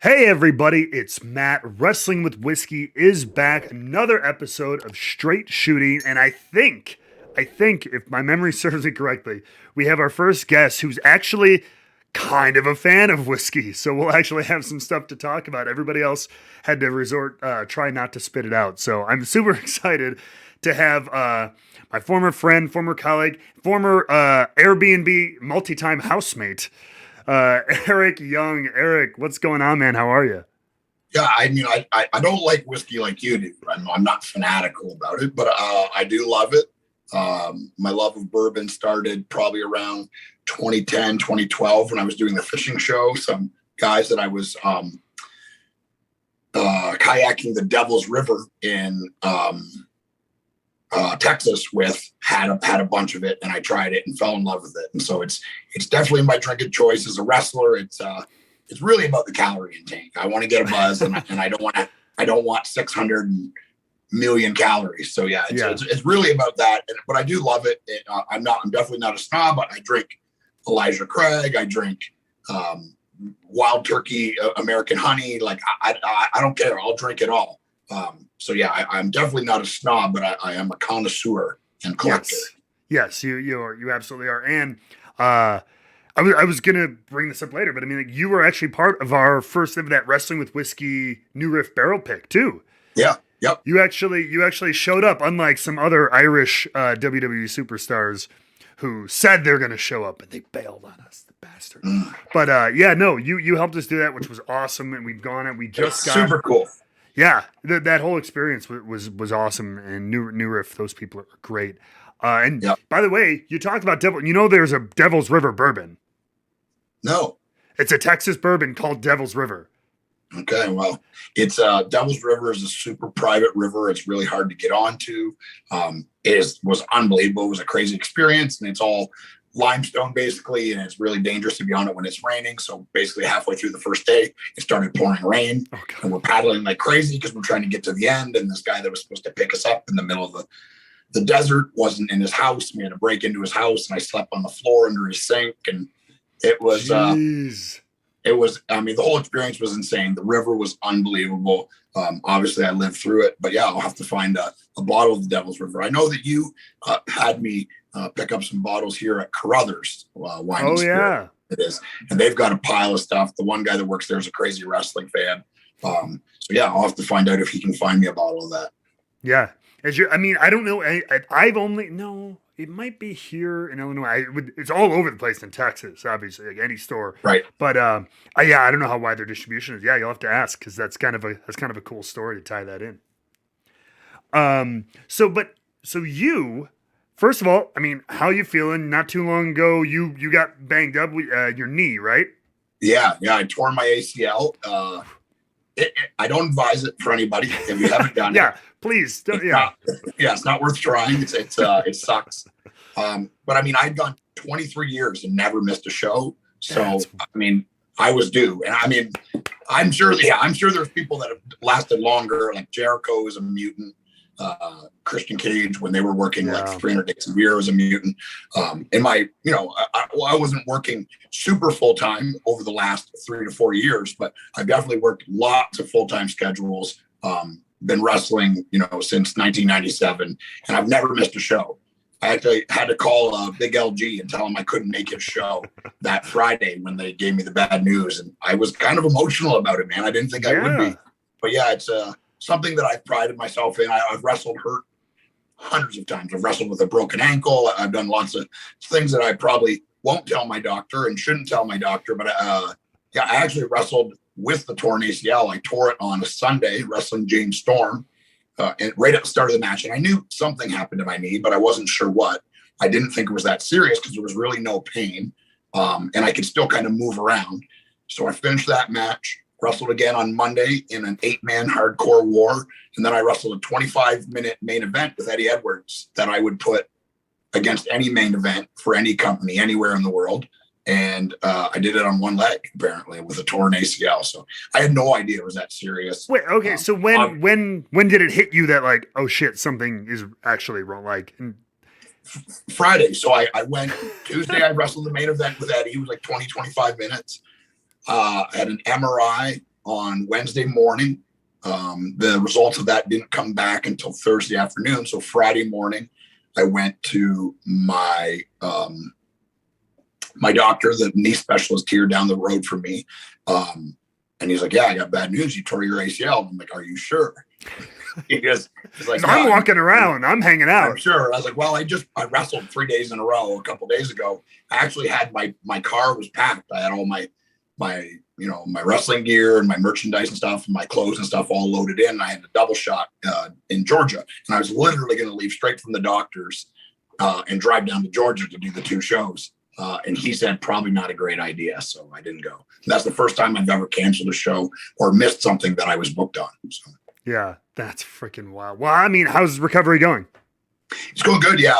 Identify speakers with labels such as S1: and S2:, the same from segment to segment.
S1: Hey everybody, it's Matt. Wrestling with Whiskey is back. Another episode of Straight Shooting, and I think if my memory serves me correctly, we have our first guest who's actually kind of a fan of whiskey. So we'll actually have some stuff to talk about. Everybody else had to try not to spit it out. So I'm super excited to have my former friend, former colleague, former Air BnB multi-time housemate. Eric Young. Eric, what's going on, man? How are you?
S2: Yeah, I don't like whiskey like you do. I'm not fanatical about it, but I do love it. My love of bourbon started probably around 2010, 2012 when I was doing the fishing show. Some guys that I was kayaking the Devil's River in Texas with had a bunch of it, and I tried it and fell in love with it. And so it's definitely my drink of choice as a wrestler. It's really about the calorie intake. I want to get a buzz, and I don't want 600 million calories. So yeah, it's really about that. But I do love it. I'm definitely not a snob. But I drink Elijah Craig. I drink Wild Turkey American Honey. Like I don't care. I'll drink it all. So yeah, I'm definitely not a snob, but I am a connoisseur and collector.
S1: Yes, you absolutely are. And I was gonna bring this up later, but I mean, like, you were actually part of our first of that Wrestling with Whiskey New Riff barrel pick too.
S2: Yeah, yep.
S1: You actually showed up, unlike some other Irish WWE superstars who said they're gonna show up and they bailed on us, the bastard. But yeah, no, you helped us do that, which was awesome, and we've gone and we just got
S2: super cool.
S1: Yeah, that whole experience was awesome, and New Riff, those people are great. And by the way, you talked about Devil. You know, there's a Devil's River bourbon.
S2: No,
S1: it's a Texas bourbon called Devil's River.
S2: Okay, well, it's Devil's River is a super private river. It's really hard to get onto. Was unbelievable. It was a crazy experience, and it's all limestone basically, and it's really dangerous to be on it when it's raining. So basically halfway through the first day it started pouring rain, and we're paddling like crazy because we're trying to get to the end, and this guy that was supposed to pick us up in the middle of the desert wasn't in his house. We had to break into his house, and I slept on the floor under his sink, and it was the whole experience was insane. The river was unbelievable. Obviously I lived through it, but yeah, I'll have to find a bottle of the Devil's River. I know that you had me pick up some bottles here at Carruthers Wine and Spirit. Yeah, it is, and they've got a pile of stuff. The one guy that works there is a crazy wrestling fan, so yeah, I'll have to find out if he can find me a bottle of that.
S1: Yeah, I don't know. I've only it might be here in Illinois. It's all over the place in Texas, obviously, like any store,
S2: right?
S1: But yeah, I don't know how wide their distribution is. Yeah, you'll have to ask, because that's kind of a cool story to tie that in. So you. First of all, I mean, how you feeling? Not too long ago, you got banged up with your knee, right?
S2: Yeah, I tore my ACL. I don't advise it for anybody if you haven't done it.
S1: Yeah, please.
S2: It's not worth trying. It sucks. But I mean, I'd gone 23 years and never missed a show. So I mean, I was due, and I mean, I'm sure there's people that have lasted longer. Like Jericho is a mutant. Christian Cage, when they were working like 300 days a year, was a mutant. In my, I wasn't working super full time over the last 3 to 4 years, but I've definitely worked lots of full time schedules. Been wrestling, since 1997, and I've never missed a show. I actually had to call Big LG and tell him I couldn't make his show that Friday when they gave me the bad news, and I was kind of emotional about it, man. I didn't think I would be, but yeah, it's something that I've prided myself in. I've wrestled hurt hundreds of times. I've wrestled with a broken ankle. I've done lots of things that I probably won't tell my doctor and shouldn't tell my doctor. But I actually wrestled with the torn ACL. I tore it on a Sunday wrestling James Storm, and right at the start of the match. And I knew something happened to my knee, but I wasn't sure what. I didn't think it was that serious because there was really no pain, and I could still kind of move around. So I finished that match. Wrestled again on Monday in an 8-man hardcore war. And then I wrestled a 25-minute main event with Eddie Edwards that I would put against any main event for any company anywhere in the world. And I did it on one leg, apparently, with a torn ACL. So I had no idea it was that serious.
S1: Wait, okay. So when did it hit you that, like, oh shit, something is actually wrong? Like
S2: Friday. So I went Tuesday, I wrestled the main event with Eddie. It was like 20, 25 minutes. I had an MRI on Wednesday morning. The results of that didn't come back until Thursday afternoon. So Friday morning, I went to my my doctor, the knee specialist here down the road from me. And he's like, yeah, I got bad news. You tore your ACL. I'm like, are you sure? He's like, no,
S1: I'm walking around. I'm hanging out.
S2: I'm sure. I was like, well, I wrestled 3 days in a row a couple of days ago. I actually had my car was packed. I had all my wrestling gear and my merchandise and stuff and my clothes and stuff all loaded in. I had a double shot in Georgia, and I was literally going to leave straight from the doctor's and drive down to Georgia to do the 2 shows. And he said, probably not a great idea. So I didn't go. And that's the first time I've ever canceled a show or missed something that I was booked on. So.
S1: Yeah, that's freaking wild. Well, I mean, how's recovery going?
S2: It's going good. Yeah.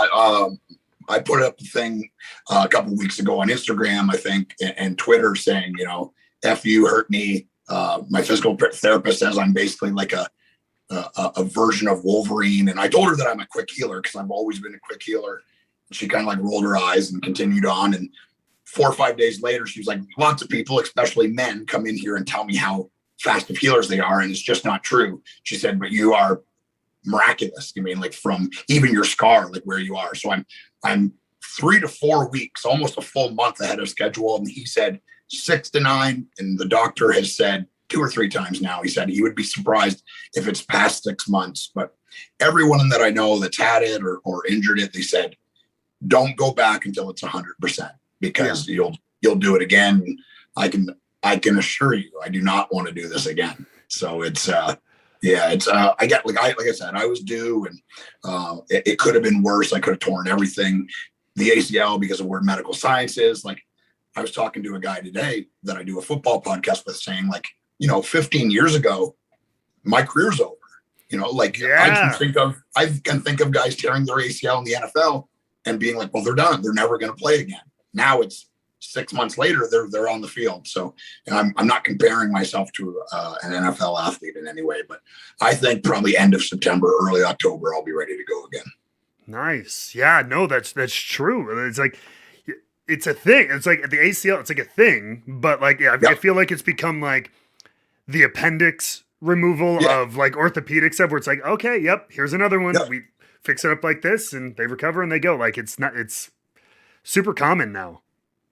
S2: I put up a thing a couple of weeks ago on Instagram, I think, and Twitter saying, F you, hurt me. My physical therapist says I'm basically like a version of Wolverine. And I told her that I'm a quick healer because I've always been a quick healer. She kind of like rolled her eyes and continued on. And 4 or 5 days later, she was like, lots of people, especially men, come in here and tell me how fast of healers they are. And it's just not true. She said, but you are miraculous. I mean, like from even your scar, like where you are. So I'm 3 to 4 weeks, almost a full month ahead of schedule. And he said 6 to 9. And the doctor has said 2 or 3 times now, he said he would be surprised if it's past 6 months. But everyone that I know that's had it or injured it, they said, don't go back until it's 100% because you'll do it again. I can assure you, I do not want to do this again. So it's, I get, like I said, I was due and it could have been worse. I could have torn everything, the ACL, because of where medical science is. Like I was talking to a guy today that I do a football podcast with saying 15 years ago, my career's over, I can think of guys tearing their ACL in the NFL and being like, well, they're done. They're never going to play again. Now it's 6 months later, they're on the field. So, and I'm not comparing myself to an NFL athlete in any way, but I think probably end of September, early October, I'll be ready to go again.
S1: Nice. Yeah, no, that's true. It's like, it's a thing. It's like the ACL, it's like a thing, but like, I feel like it's become like the appendix removal of like orthopedic stuff where it's like, okay, here's another one. We fix it up like this and they recover and they go. Like it's super common now.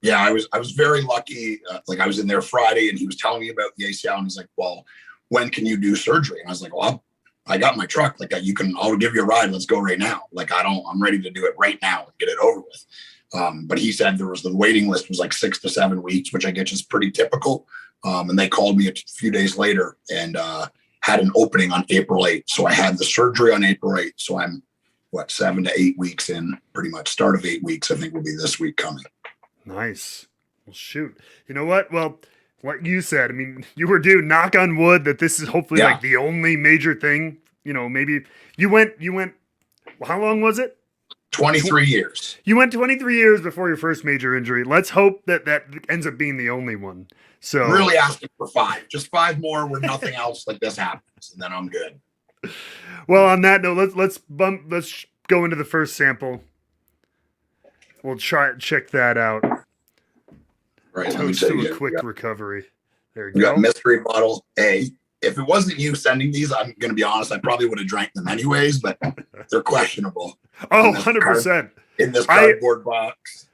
S2: Yeah, I was very lucky. I was in there Friday and he was telling me about the ACL and he's like, well, when can you do surgery? And I was like, well, I got my truck. Like I'll give you a ride. Let's go right now. Like I'm ready to do it right now and get it over with. But he said the waiting list was like 6 to 7 weeks, which I guess is pretty typical. And they called me a few days later and had an opening on April 8th. So I had the surgery on April 8th. So I'm 7 to 8 weeks in, pretty much. Start of 8 weeks, I think, will be this week coming.
S1: Nice. Well, shoot. You know what? Well, what you said, I mean, you were due, knock on wood, that this is hopefully like the only major thing. Maybe you went, how long was it?
S2: 23 years.
S1: You went 23 years before your first major injury. Let's hope that ends up being the only one. So
S2: really asking for 5, just 5 more where nothing else like this happens, and then I'm good.
S1: Well, on that note, let's go into the first sample. We'll check that out.
S2: Right.
S1: Toast to a quick recovery. There you go.
S2: We got mystery bottle A. If it wasn't you sending these, I'm going to be honest, I probably would have drank them anyways, but they're questionable.
S1: Oh, 100%.
S2: In this cardboard box.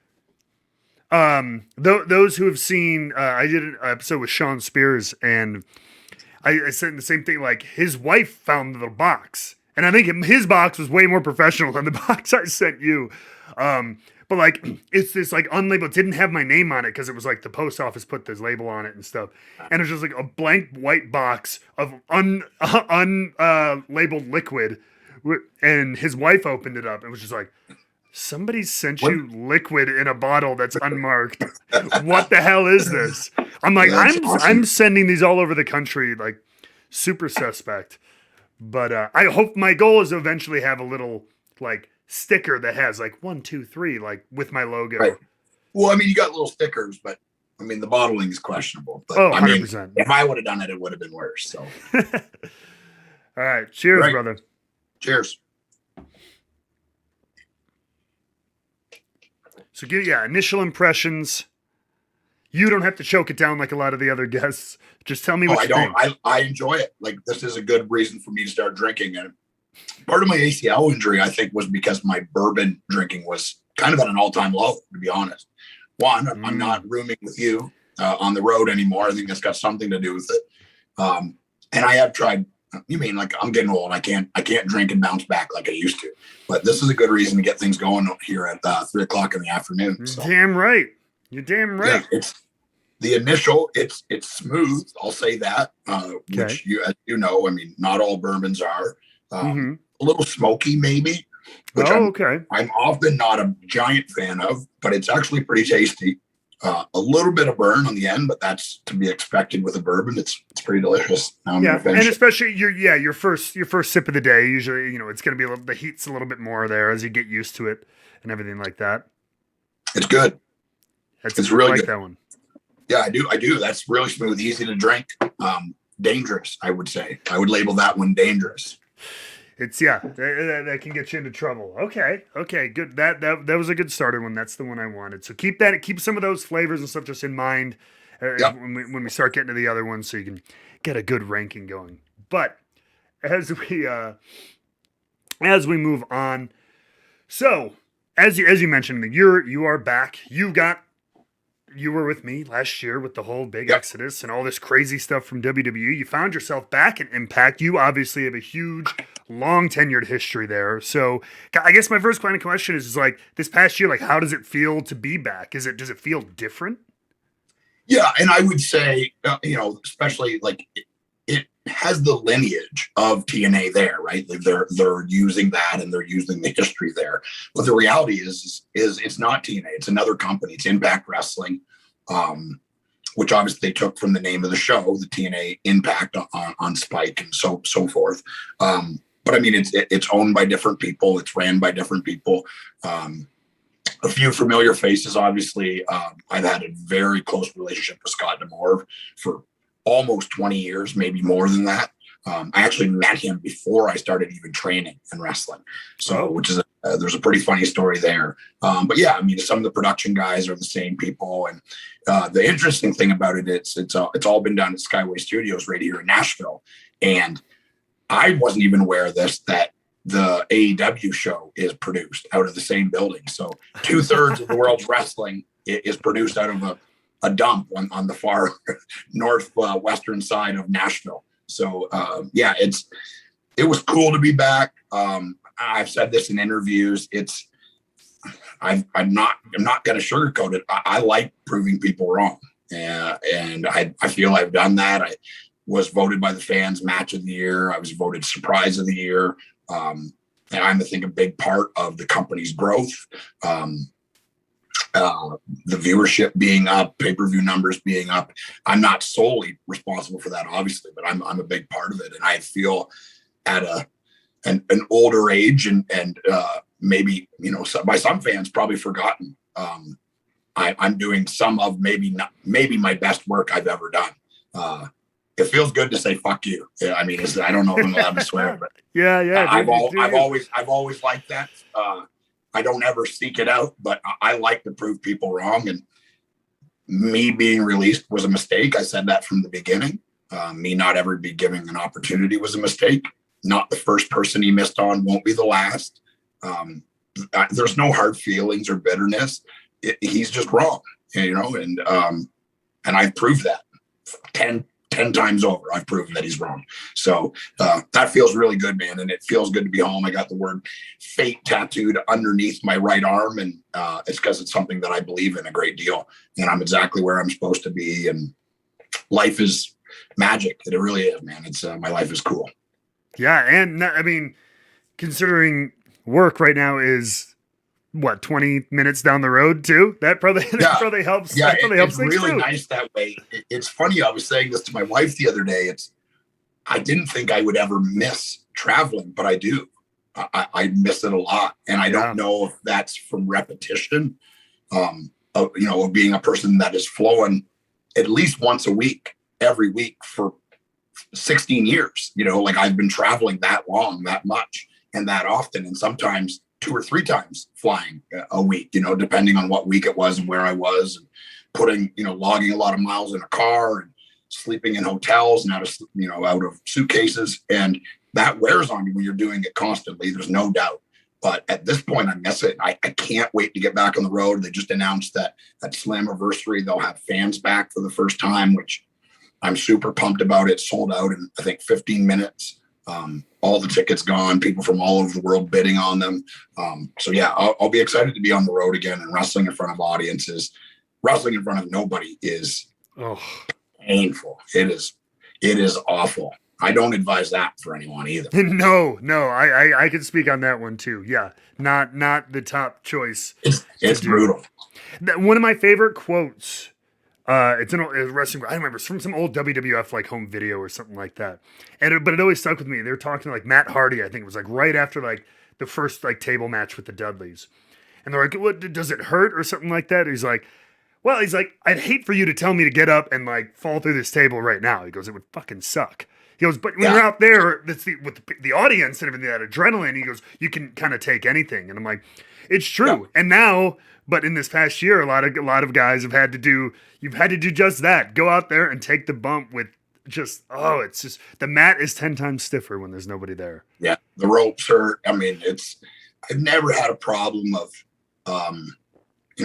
S1: Those who have seen, I did an episode with Sean Spears, and I said the same thing. Like his wife found the box, and I think his box was way more professional than the box I sent you. But like it's this like unlabeled, it didn't have my name on it because it was like the post office put this label on it and stuff, and it was just like a blank white box of unlabeled liquid, and his wife opened it up and was just like, somebody sent you liquid in a bottle that's unmarked. What the hell is this? I'm like, I'm sending these all over the country, like super suspect. But I hope my goal is to eventually have a little like sticker that has like 1, 2, 3, like with my logo.
S2: Right. Well, I mean, you got little stickers, but I mean, the bottling is questionable. But
S1: 100%.
S2: I mean, if I would have done it, it would have been worse. So,
S1: all right, cheers, brother.
S2: Cheers.
S1: So, initial impressions. You don't have to choke it down like a lot of the other guests. Just tell me
S2: Oh,
S1: what
S2: I
S1: you
S2: don't.
S1: think.
S2: I enjoy it. Like, this is a good reason for me to start drinking. And part of my ACL injury, I think, was because my bourbon drinking was kind of at an all-time low, to be honest. One, I'm not rooming with you on the road anymore. I think that's got something to do with it. And I have tried. You mean like I'm getting old? I can't drink and bounce back like I used to. But this is a good reason to get things going here at 3:00 in the afternoon. So.
S1: Damn right. You're damn right.
S2: Yeah, it's the initial. It's smooth. I'll say that. Which as you know, I mean, not all bourbons are. A little smoky, maybe. Which I'm often not a giant fan of, but it's actually pretty tasty. A little bit of burn on the end, but that's to be expected with a bourbon. It's pretty delicious.
S1: And especially your first sip of the day. Usually, it's going to be the heat's a little bit more there as you get used to it and everything like that.
S2: It's good. It's really good.
S1: That one.
S2: Yeah, I do. That's really smooth, easy to drink. Dangerous, I would say. I would label that one dangerous.
S1: It's that can get you into trouble. Okay, good. That was a good starter one. That's the one I wanted. So keep some of those flavors and stuff just in mind when we start getting to the other ones, so you can get a good ranking going. But as we move on, so as you mentioned, you are back. You were with me last year with the whole big exodus and all this crazy stuff from WWE. You found yourself back in Impact. You obviously have a huge, long tenured history there. So I guess my first kind of question is like this past year, like how does it feel to be back? Does it feel different?
S2: Yeah, and I would say, especially like it has the lineage of TNA there, right? They're using that and they're using the history there. But the reality is it's not TNA. It's another company. It's Impact Wrestling, which obviously they took from the name of the show, the TNA Impact on Spike and so forth. But I mean, it's owned by different people. It's ran by different people. A few familiar faces, obviously. I've had a very close relationship with Scott D'Amore for almost 20 years, maybe more than that. I actually met him before I started even training in wrestling. So, which is there's a pretty funny story there. But yeah, I mean, some of the production guys are the same people. And the interesting thing about it, it's all been done at Skyway Studios right here in Nashville. And I wasn't even aware of this, that the AEW show is produced out of the same building. So 2/3 of the world's wrestling is produced out of a dump on the far northwestern side of Nashville. So it was cool to be back. I've said this in interviews. I'm not going to sugarcoat it. I like proving people wrong, and I feel I've done that. I was voted by the fans match of the year. I was voted surprise of the year. And I'm, I think, a big part of the company's growth. The viewership being up, pay-per-view numbers being up. I'm not solely responsible for that, obviously, but I'm a big part of it. And I feel at an older age and maybe, by some fans probably forgotten. I'm doing some of maybe my best work I've ever done. It feels good to say "fuck you." I mean, I don't know if I'm allowed to swear, but
S1: yeah.
S2: I've always liked that. I don't ever seek it out, but I like to prove people wrong. And me being released was a mistake. I said that from the beginning. Me not ever be given an opportunity was a mistake. Not the first person he missed on, won't be the last. There's no hard feelings or bitterness. He's just wrong, and I've proved that 10 times over. I've proven that he's wrong. So that feels really good, man. And it feels good to be home. I got the word fate tattooed underneath my right arm. And it's because it's something that I believe in a great deal. And I'm exactly where I'm supposed to be. And life is magic. It really is, man. It's my life is cool.
S1: Yeah. And I mean, considering work right now is 20 minutes down the road too. That probably helps.
S2: Yeah,
S1: that probably helps
S2: it's really
S1: too.
S2: Nice that way. It's funny. I was saying this to my wife the other day. I didn't think I would ever miss traveling, but I do. I miss it a lot, and I don't know if that's from repetition. Of being a person that is flowing at least once a week, every week for 16 years. Like I've been traveling that long, that much, and that often, and sometimes 2 or 3 times flying a week, depending on what week it was and where I was. putting, logging a lot of miles in a car and sleeping in hotels and out of suitcases. And that wears on you when you're doing it constantly. There's no doubt. But at this point, I miss it. I can't wait to get back on the road. They just announced that at Slammiversary, they'll have fans back for the first time, which I'm super pumped about. It sold out in, I think, 15 minutes. All the tickets gone, people from all over the world bidding on them. So yeah, I'll be excited to be on the road again, and wrestling in front of audiences. Wrestling in front of nobody is painful. It is awful. I don't advise that for anyone either.
S1: No, I can speak on that one too. Yeah, not the top choice.
S2: It's brutal.
S1: One of my favorite quotes. It's in a wrestling. I remember from some old WWF like home video or something like that. But it always stuck with me. They were talking to like Matt Hardy. I think it was like right after like the first like table match with the Dudleys, and they're like, "What does it hurt or something like that?" He's like, I'd hate for you to tell me to get up and like fall through this table right now. He goes, it would fucking suck. He goes, but when you're out there, with the audience and everything, that adrenaline, he goes, you can kind of take anything. And I'm like, it's true. Yeah. And now, but in this past year, a lot of guys you've had to do just that. Go out there and take the bump with it's just, the mat is 10 times stiffer when there's nobody there.
S2: Yeah. The ropes hurt. I mean, I've never had a problem of,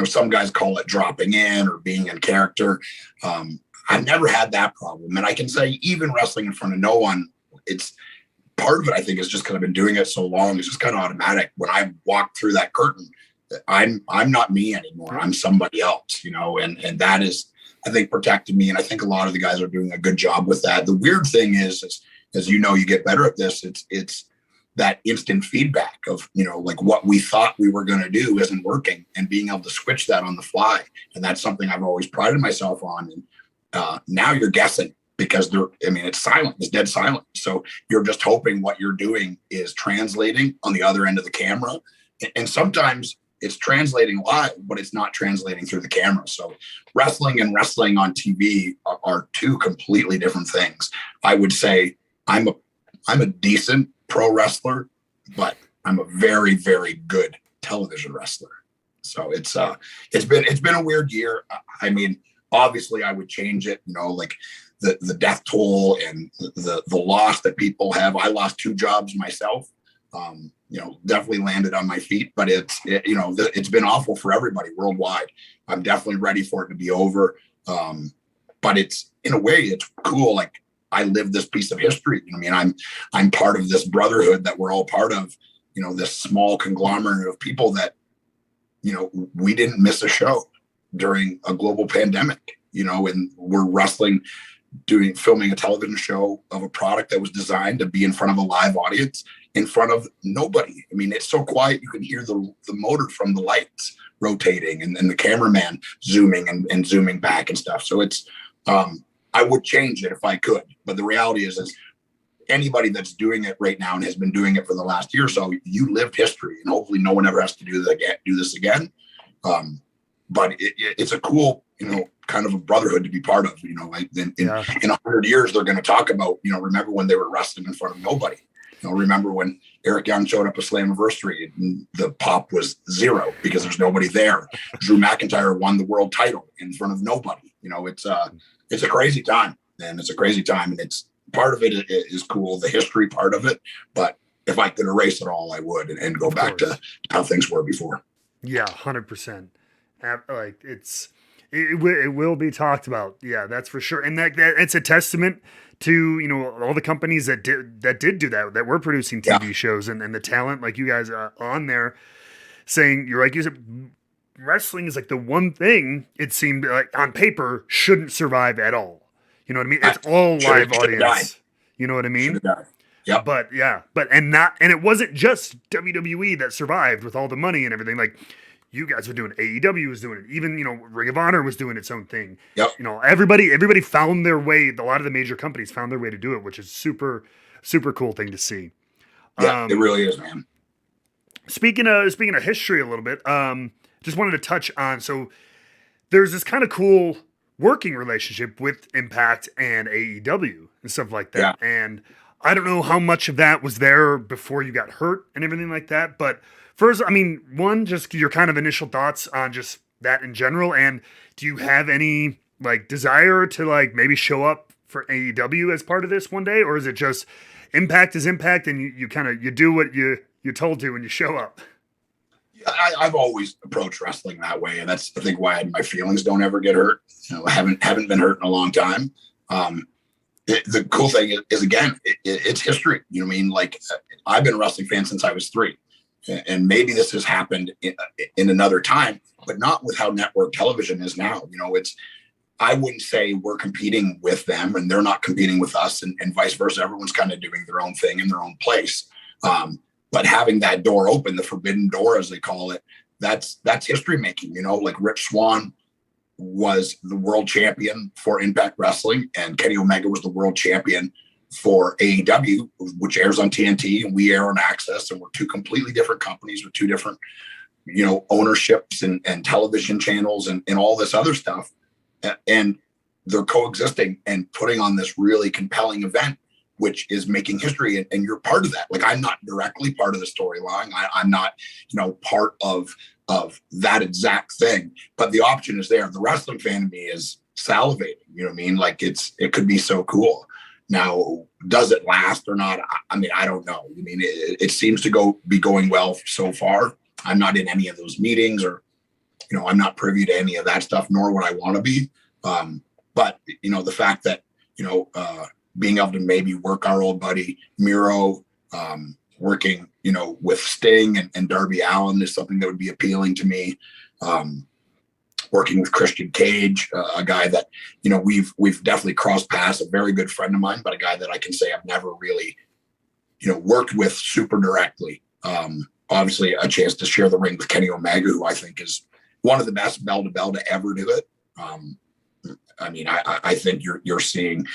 S2: some guys call it dropping in or being in character. I've never had that problem. And I can say even wrestling in front of no one, it's part of it, I think, is just kind of been doing it so long. It's just kind of automatic. When I walk through that curtain, I'm not me anymore. I'm somebody else, and that is, I think, protected me. And I think a lot of the guys are doing a good job with that. The weird thing is as you get better at this, it's that instant feedback of, like what we thought we were going to do isn't working, and being able to switch that on the fly. And that's something I've always prided myself on. And now you're guessing because it's silent. It's dead silent. So you're just hoping what you're doing is translating on the other end of the camera. And sometimes it's translating live, but it's not translating through the camera. So wrestling and wrestling on TV are two completely different things. I would say I'm a decent pro wrestler, but I'm a very, very good television wrestler. So it's been a weird year. I mean, obviously I would change it, like the death toll and the loss that people have. I lost 2 jobs myself. Definitely landed on my feet, but it's been awful for everybody worldwide. I'm definitely ready for it to be over. But it's, in a way, it's cool. Like, I live this piece of history. I'm part of this brotherhood that we're all part of, this small conglomerate of people that, we didn't miss a show during a global pandemic, and we're wrestling, filming a television show of a product that was designed to be in front of a live audience, in front of nobody. It's so quiet. You can hear the motor from the lights rotating and the cameraman zooming and zooming back and stuff. So it's, I would change it if I could, but the reality is anybody that's doing it right now and has been doing it for the last year or so, you lived history, and hopefully no one ever has to do this again. But it's a cool, kind of a brotherhood to be part of. In 100 years, they're going to talk about, remember when they were wrestling in front of nobody. Remember when Eric Young showed up at Slammiversary and the pop was 0 because there's nobody there. Drew McIntyre won the world title in front of nobody. It's a crazy time, and it's a crazy time, and it's part of it is cool, the history part of it. But if I could erase it all, I would, and go back to how things were before.
S1: Yeah, 100%. Like it will be talked about. Yeah, that's for sure. And that it's a testament to, all the companies that did do that were producing TV shows and the talent like you guys are on there saying, you're like you said, wrestling is like the one thing it seemed like on paper shouldn't survive at all. You know what I mean? It's all live audience. You know what I mean?
S2: Yeah.
S1: But it wasn't just WWE that survived with all the money and everything. Like, you guys were doing it. AEW was doing it. Even, Ring of Honor was doing its own thing.
S2: Yep.
S1: Everybody found their way. A lot of the major companies found their way to do it, which is super, super cool thing to see.
S2: Yeah, it really is, man.
S1: Speaking of history a little bit, just wanted to touch on, so there's this kind of cool working relationship with Impact and AEW and stuff like that. Yeah. And I don't know how much of that was there before you got hurt and everything like that. But first, just your kind of initial thoughts on just that in general? And do you have any like desire to like maybe show up for AEW as part of this one day, or is it just Impact is Impact and you kind of you do what you're told to when you show up?
S2: Yeah, I've always approached wrestling that way, and that's I think why my feelings don't ever get hurt. I haven't been hurt in a long time. The cool thing is again, it's history. You know what I mean? Like I've been a wrestling fan since I was 3, and maybe this has happened in another time, but not with how network television is now. I wouldn't say we're competing with them and they're not competing with us, and vice versa. Everyone's kind of doing their own thing in their own place. But having that door open, the forbidden door, as they call it, that's history making. Like Rich Swann was the world champion for Impact Wrestling, and Kenny Omega was the world champion for AEW, which airs on TNT, and we air on Access, and we're 2 completely different companies with 2 different, ownerships and television channels and all this other stuff. And they're coexisting and putting on this really compelling event, which is making history. And you're part of that. Like, I'm not directly part of the storyline. I'm not, part of that exact thing, but the option is there. The wrestling fan in me is salivating. You know what I mean? Like it could be so cool. Now, does it last or not? I mean, I don't know. I mean, it seems to be going well so far. I'm not in any of those meetings, or, I'm not privy to any of that stuff, nor would I want to be. But the fact that, being able to maybe work our old buddy Miro, working, with Sting and Darby Allin is something that would be appealing to me. Working with Christian Cage, a guy that, we've definitely crossed paths, a very good friend of mine, but a guy that I can say I've never really, worked with super directly. Obviously a chance to share the ring with Kenny Omega, who I think is one of the best bell to bell to ever do it. I mean, I think you're seeing,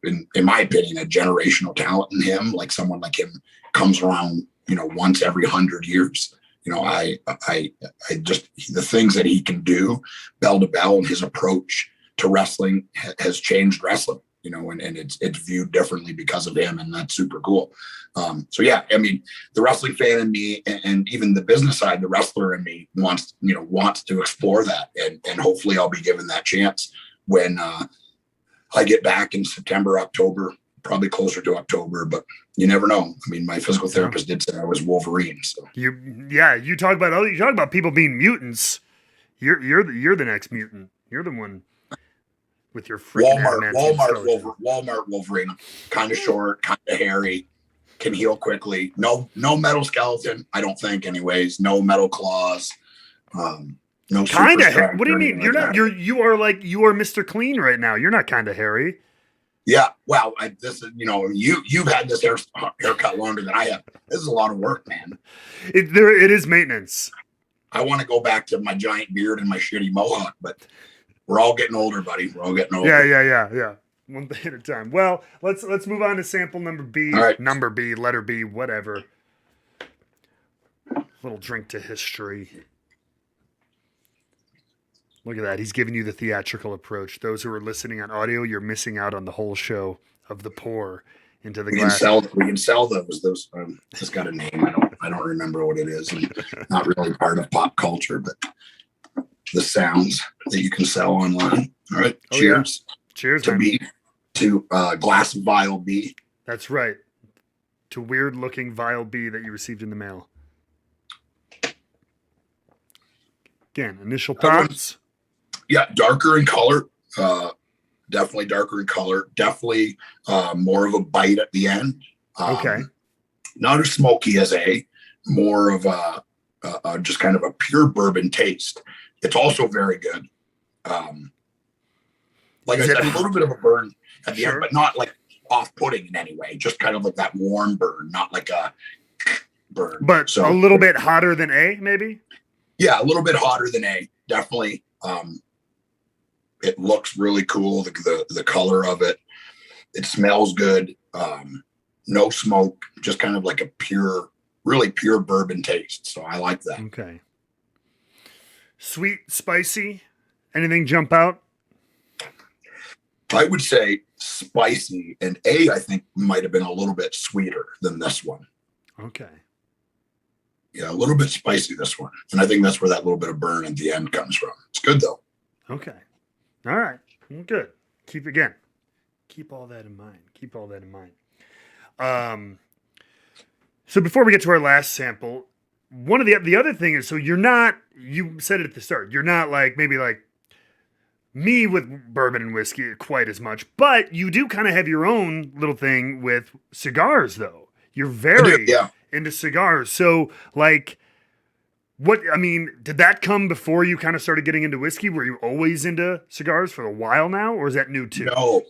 S2: in my opinion, a generational talent in him. Like someone like him comes around, once every 100 years. I just, the things that he can do bell to bell, and his approach to wrestling has changed wrestling, and it's viewed differently because of him. And that's super cool. So yeah, I mean, the wrestling fan in me and even the business side, the wrestler in me wants to explore that. And hopefully I'll be given that chance when I get back in September, October, probably closer to October, but you never know. I mean, my physical therapist did say I was Wolverine. So
S1: you talk about people being mutants. You're the next mutant. You're the one with your freaking
S2: Walmart Wolverine, kind of short, kind of hairy, can heal quickly. No metal skeleton, I don't think. Anyways, no metal claws. No
S1: kind of. What do you mean? You're not. You are Mr. Clean right now. You're not kind of hairy.
S2: Yeah. Wow. This is you've had this haircut longer than I have. This is a lot of work, man.
S1: It is maintenance.
S2: I want to go back to my giant beard and my shitty mohawk, but we're all getting older, buddy. We're all getting older.
S1: Yeah. One thing at a time. Well, let's move on to sample number B.
S2: All right.
S1: Number B, letter B, whatever. Little drink to history. Look at that. He's giving you the theatrical approach. Those who are listening on audio, you're missing out on the whole show of the pour into the glass.
S2: We can sell those. Those it's got a name. I don't remember what it is. And not really part of pop culture, but the sounds that you can sell online. All right. Cheers.
S1: Yeah. Cheers
S2: to B. To glass vial B.
S1: That's right. To weird looking vial B that you received in the mail. Again, initial thoughts.
S2: Yeah, darker in color. Definitely darker in color. Definitely more of a bite at the end.
S1: Okay.
S2: Not as smoky as more of a just kind of a pure bourbon taste. It's also very good. Like I said, a little bit of a burn at the end, but not like off-putting in any way. Just kind of like that warm burn, not like a burn.
S1: But so, a little bit hotter than A, maybe?
S2: Yeah, a little bit hotter than A, definitely. It looks really cool, the color of it. It smells good. No smoke, just kind of like a really pure bourbon taste. So I like that.
S1: Okay. Sweet, spicy, anything jump out?
S2: I would say spicy, and A, I think, might have been a little bit sweeter than this one.
S1: Okay.
S2: Yeah, a little bit spicy, this one. And I think that's where that little bit of burn at the end comes from. It's good though.
S1: Okay. All right. Good. Keep all that in mind. Keep all that in mind. Um, so before we get to our last sample, one of the other thing is, so you're not, you said it at the start, you're not like maybe like me with bourbon and whiskey quite as much, but you do kind of have your own little thing with cigars though. You're
S2: I do,
S1: very
S2: yeah.
S1: into cigars. So like, what, I mean, did that come before you kind of started getting into whiskey? Were you always into cigars for a while now, or is that new too?
S2: No,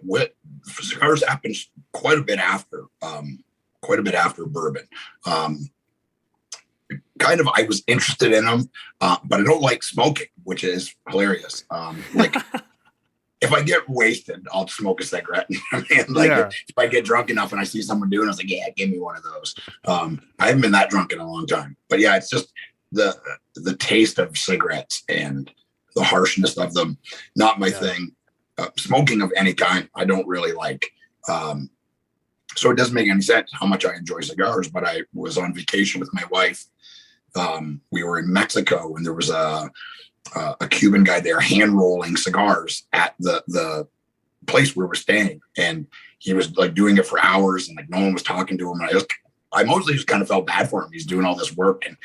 S2: what cigars happens quite a bit after bourbon. Um, Kind of, I was interested in them, but I don't like smoking, which is hilarious. Like if I get wasted, I'll smoke a cigarette. I mean, like
S1: Yeah.
S2: if I get drunk enough and I see someone doing it, I was like, yeah, give me one of those. I haven't been that drunk in a long time, but yeah, it's just the taste of cigarettes and the harshness of them. Not my thing. Smoking of any kind, I don't really like. So it doesn't make any sense how much I enjoy cigars, but I was on vacation with my wife. We were in Mexico and there was a Cuban guy there hand rolling cigars at the place where we're staying. And he was like doing it for hours and like no one was talking to him. And I mostly just kind of felt bad for him. He's doing all this work and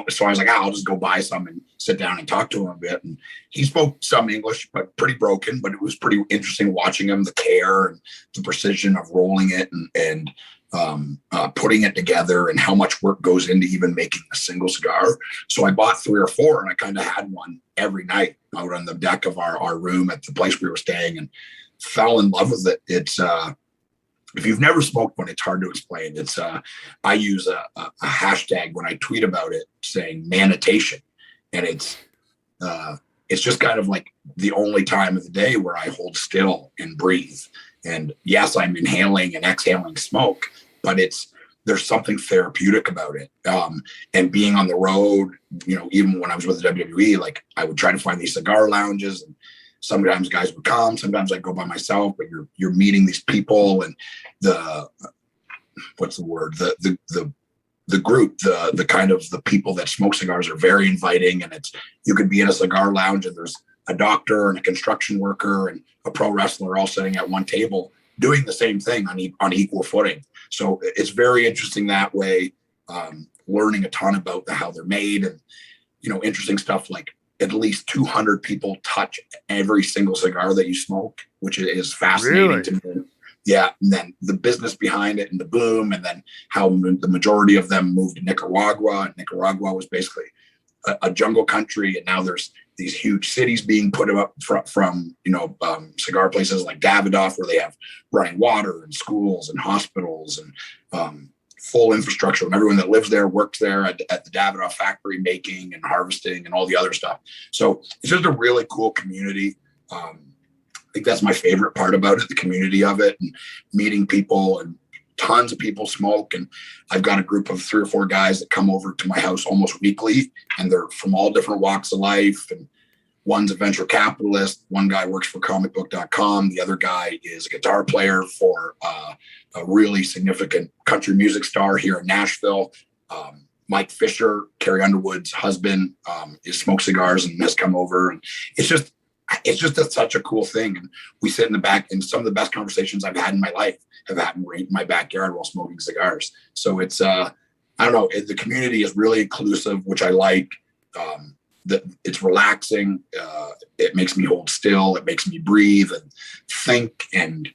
S2: so I was like, I'll just go buy some and sit down and talk to him a bit. And he spoke some English, but pretty broken, but it was pretty interesting watching him, the care and the precision of rolling it and putting it together and how much work goes into even making a single cigar. So I bought 3 or 4 and I kind of had one every night out on the deck of our room at the place we were staying and fell in love with it. It's, if you've never smoked one, it's hard to explain. It's I use a hashtag when I tweet about it saying manitation. And it's just kind of like the only time of the day where I hold still and breathe. And yes, I'm inhaling and exhaling smoke, but there's something therapeutic about it. And being on the road, even when I was with the WWE, like I would try to find these cigar lounges and sometimes guys would come, sometimes I'd go by myself, but you're meeting these people and what's the word? The group, the kind of the people that smoke cigars are very inviting. And you could be in a cigar lounge and there's a doctor and a construction worker and a pro wrestler all sitting at one table doing the same thing on equal footing. So it's very interesting that way, learning a ton about how they're made and, interesting stuff like at least 200 people touch every single cigar that you smoke, which is fascinating to me. Yeah. And then the business behind it and the boom, and then how the majority of them moved to Nicaragua. And Nicaragua was basically a jungle country. And now there's these huge cities being put up from cigar places like Davidoff, where they have running water and schools and hospitals and full infrastructure. And everyone that lives there works there at the Davidoff factory, making and harvesting and all the other stuff. So it's just a really cool community. I think that's my favorite part about it, the community of it and meeting people, and tons of people smoke. And I've got a group of 3 or 4 guys that come over to my house almost weekly, and they're from all different walks of life. And one's a venture capitalist. One guy works for comicbook.com. The other guy is a guitar player for a really significant country music star here in Nashville. Mike Fisher, Carrie Underwood's husband, is smoke cigars and has come over. And it's just such a cool thing. And we sit in the back, and some of the best conversations I've had in my life have happened in my backyard while smoking cigars. So it's, I don't know, the community is really inclusive, which I like. It's relaxing. It makes me hold still. It makes me breathe and think and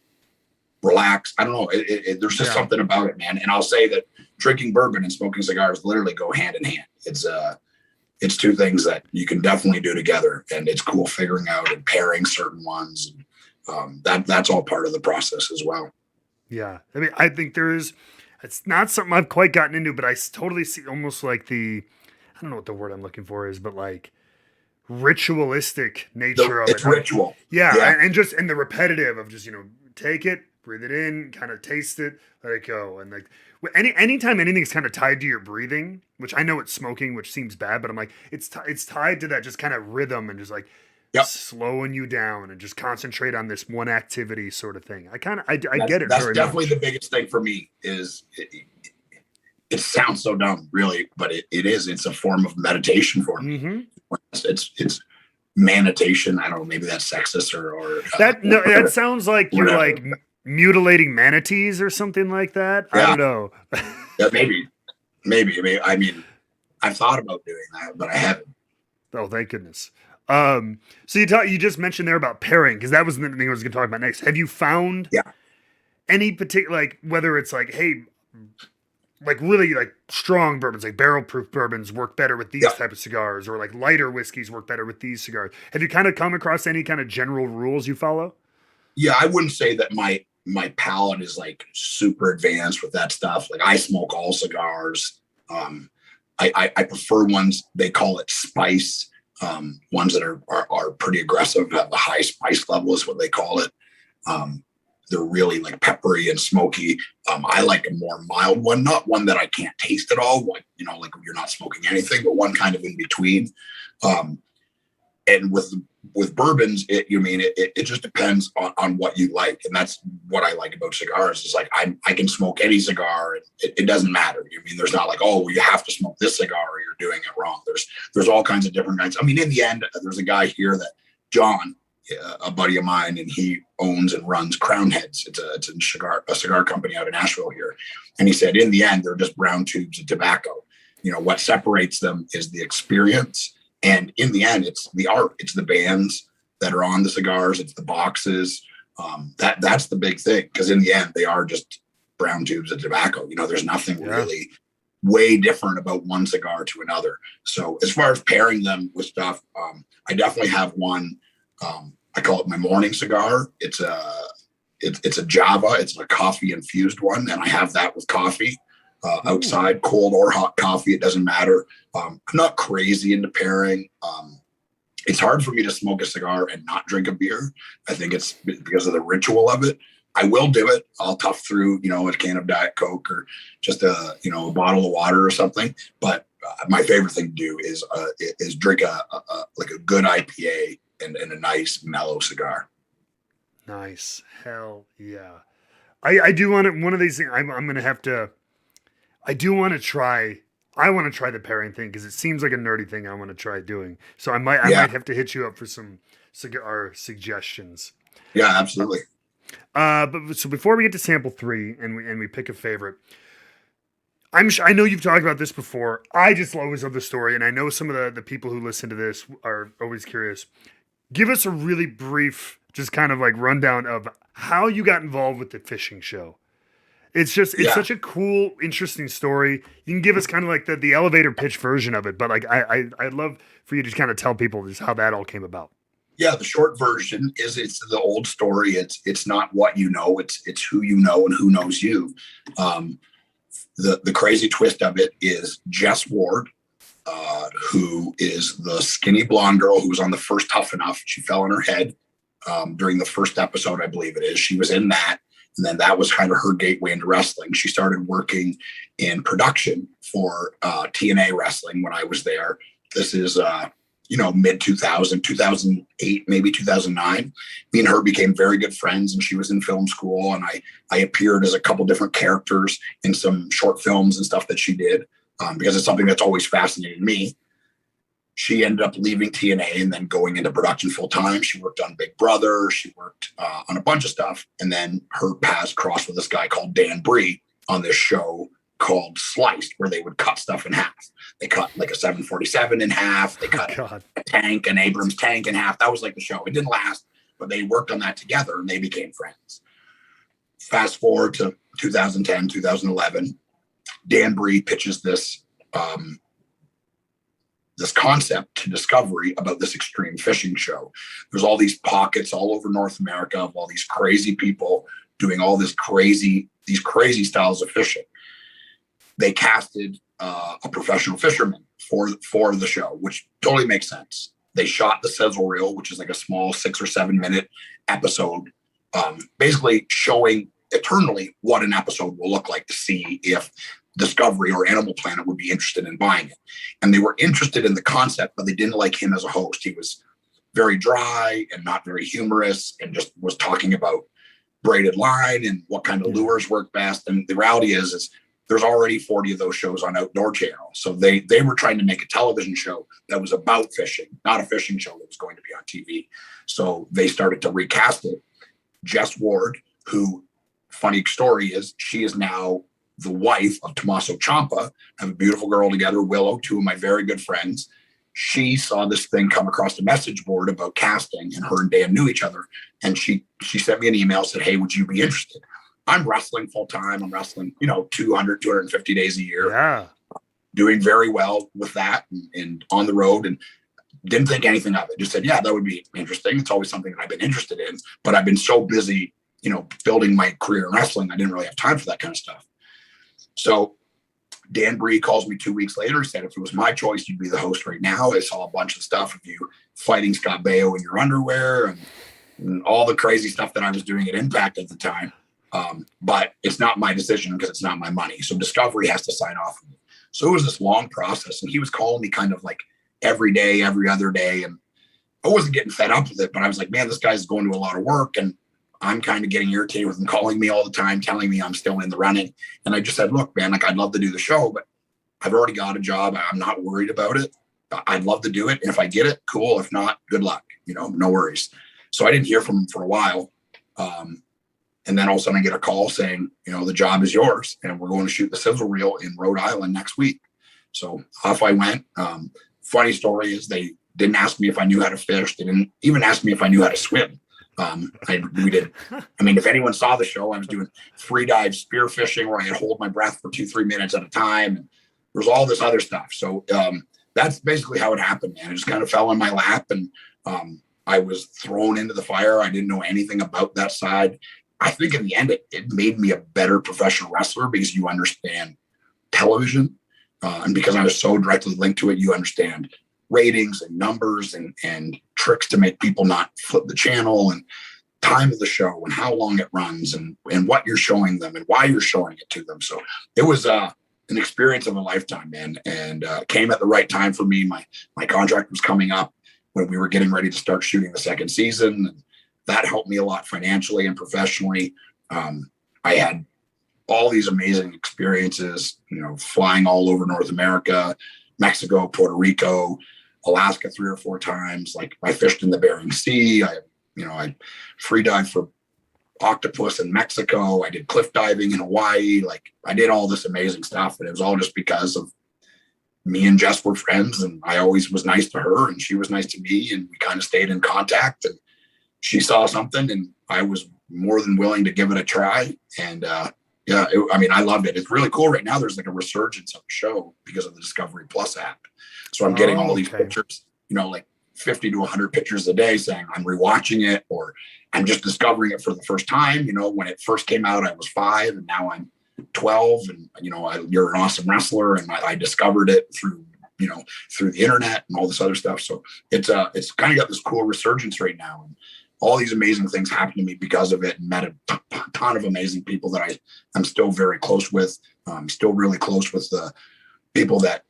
S2: relax. I don't know. There's just something about it, man. And I'll say that drinking bourbon and smoking cigars literally go hand in hand. It's 2 things that you can definitely do together, and it's cool figuring out and pairing certain ones. And that's all part of the process as well.
S1: Yeah. I mean, I think it's not something I've quite gotten into, but I totally see almost like I don't know what the word I'm looking for is, but like ritualistic nature of it.
S2: It's ritual.
S1: Yeah. And just, and the repetitive of just, take it, breathe it in, kind of taste it, let it go. And like anytime anything's kind of tied to your breathing, which I know it's smoking, which seems bad, but I'm like, it's tied to that just kind of rhythm and just like slowing you down and just concentrate on this one activity sort of thing. I get it.
S2: That's definitely the biggest thing for me is it sounds so dumb, really, but it is. It's a form of meditation for me.
S1: Mm-hmm.
S2: It's manitation. I don't know, maybe that's sexist or
S1: that sounds like you're
S2: whatever.
S1: like mutilating manatees or something like that.
S2: Yeah.
S1: I don't know.
S2: Yeah, maybe. I mean, I've thought about doing that, but I haven't.
S1: Oh, thank goodness. So you just mentioned there about pairing, because that was the thing I was going to talk about next. Have you found
S2: Yeah.
S1: any particular, like, whether it's like, hey, like really like strong bourbons, like barrel proof bourbons work better with these
S2: Yeah.
S1: type of cigars, or like lighter whiskeys work better with these cigars? Have you kind of come across any kind of general rules you follow?
S2: Yeah, I wouldn't say that my palate is like super advanced with that stuff. Like I smoke all cigars. I prefer ones, they call it spice. Ones that are pretty aggressive, have a high spice level is what they call it. They're really like peppery and smoky. I like a more mild one, not one that I can't taste at all, like, you know, like you're not smoking anything, but one kind of in between. And with bourbons, it just depends on what you like. And that's what I like about cigars is like, I can smoke any cigar. And it doesn't matter. I mean, there's not like, oh, well, you have to smoke this cigar or you're doing it wrong. There's all kinds of different kinds. I mean, in the end, there's a guy here that John, a buddy of mine, and he owns and runs Crown Heads. It's a cigar company out of Nashville here. And he said, in the end, they're just brown tubes of tobacco. You know, what separates them is the experience. And in the end, it's the art. It's the bands that are on the cigars. It's the boxes. That's the big thing. Because in the end, they are just brown tubes of tobacco. You know, there's nothing really way different about one cigar to another. So as far as pairing them with stuff, I definitely have one. I call it my morning cigar. It's a Java. It's a coffee infused one, and I have that with coffee. Outside, cold or hot coffee, it doesn't matter. I'm not crazy into pairing. It's hard for me to smoke a cigar and not drink a beer. I think it's because of the ritual of it. I will do it. I'll tough through, you know, a can of Diet Coke or just a bottle of water or something. But my favorite thing to do is drink a good IPA and a nice mellow cigar.
S1: Nice. Hell yeah. I do want to, one of these things I'm going to have to, I want to try the pairing thing because it seems like a nerdy thing I want to try doing. So I might have to hit you up for some cigar suggestions.
S2: Yeah, absolutely.
S1: But so before we get to sample 3 and we pick a favorite, I know you've talked about this before. I just always love the story, and I know some of the people who listen to this are always curious. Give us a really brief, just kind of like rundown of how you got involved with the fishing show. It's such a cool, interesting story. You can give us kind of like the elevator pitch version of it, but like I'd love for you to kind of tell people just how that all came about.
S2: Yeah, the short version is it's the old story. It's not what you know, it's who you know and who knows you. The crazy twist of it is Jess Ward, who is the skinny blonde girl who was on the first Tough Enough. She fell on her head during the first episode, I believe it is. She was in that. And then that was kind of her gateway into wrestling. She started working in production for TNA Wrestling when I was there. This is, mid 2008, maybe 2009. Me and her became very good friends, and she was in film school. And I appeared as a couple different characters in some short films and stuff that she did because it's something that's always fascinated me. She ended up leaving TNA and then going into production full time. She worked on Big Brother. She worked on a bunch of stuff. And then her paths crossed with this guy called Dan Bree on this show called Sliced, where they would cut stuff in half. They cut like a 747 in half. They cut a tank, an Abrams tank in half. That was like the show. It didn't last, but they worked on that together and they became friends. Fast forward to 2010, 2011, Dan Bree pitches this concept to Discovery about this extreme fishing show. There's all these pockets all over North America of all these crazy people doing all these crazy styles of fishing. They casted a professional fisherman for the show, which totally makes sense. They shot the sizzle reel, which is like a small 6 or 7 minute episode, basically showing eternally what an episode will look like to see if Discovery or Animal Planet would be interested in buying it. And they were interested in the concept, but they didn't like him as a host. He was very dry and not very humorous and just was talking about braided line and what kind of lures work best. And the reality is there's already 40 of those shows on Outdoor Channel. So they were trying to make a television show that was about fishing, not a fishing show that was going to be on TV. So they started to recast it. Jess Ward, who, funny story is, she is now the wife of Tommaso Ciampa. I have a beautiful girl together, Willow, two of my very good friends. She saw this thing come across the message board about casting, and her and Dan knew each other. And she sent me an email, said, hey, would you be interested? I'm wrestling full time. I'm wrestling, 250 days a year.
S1: Yeah.
S2: Doing very well with that and on the road, and didn't think anything of it. Just said, yeah, that would be interesting. It's always something that I've been interested in, but I've been so busy, building my career in wrestling. I didn't really have time for that kind of stuff. So Dan Bree calls me 2 weeks later, said, if it was my choice, you'd be the host right now. I saw a bunch of stuff of you fighting Scott Baio in your underwear and all the crazy stuff that I was doing at Impact at the time. But it's not my decision because it's not my money. So Discovery has to sign off on it. So it was this long process, and he was calling me kind of like every day, every other day. And I wasn't getting fed up with it, but I was like, man, this guy's going to a lot of work, and I'm kind of getting irritated with him calling me all the time, telling me I'm still in the running. And I just said, look, man, like, I'd love to do the show, but I've already got a job. I'm not worried about it. I'd love to do it. And if I get it, cool. If not, good luck, no worries. So I didn't hear from him for a while. And then all of a sudden I get a call saying, the job is yours, and we're going to shoot the sizzle reel in Rhode Island next week. So off I went. Funny story is they didn't ask me if I knew how to fish. They didn't even ask me if I knew how to swim. We did. I mean, if anyone saw the show, I was doing free dive spear fishing where I had hold my breath for 2-3 minutes at a time. And there's all this other stuff. So that's basically how it happened, man. It just kind of fell in my lap, and I was thrown into the fire. I didn't know anything about that side. I think in the end, it made me a better professional wrestler because you understand television. And because I was so directly linked to it, you understand ratings and numbers and tricks to make people not flip the channel, and time of the show and how long it runs and what you're showing them and why you're showing it to them. So it was an experience of a lifetime, man, and came at the right time for me. My contract was coming up when we were getting ready to start shooting the second season. And that helped me a lot financially and professionally. I had all these amazing experiences, flying all over North America, Mexico, Puerto Rico, Alaska 3 or 4 times. Like, I fished in the Bering Sea. I free dived for octopus in Mexico. I did cliff diving in Hawaii. Like, I did all this amazing stuff, and it was all just because of me and Jess were friends, and I always was nice to her, and she was nice to me, and we kind of stayed in contact. And she saw something, and I was more than willing to give it a try. And I loved it. It's really cool right now. There's like a resurgence of the show because of the Discovery Plus app. So I'm getting all these pictures, like 50 to 100 pictures a day saying I'm rewatching it, or I'm just discovering it for the first time. When it first came out, I was 5, and now I'm 12, and you're an awesome wrestler, and I discovered it through the internet and all this other stuff. So it's kind of got this cool resurgence right now, and all these amazing things happened to me because of it, and met a ton of amazing people that I'm still very close with. I'm still really close with the people that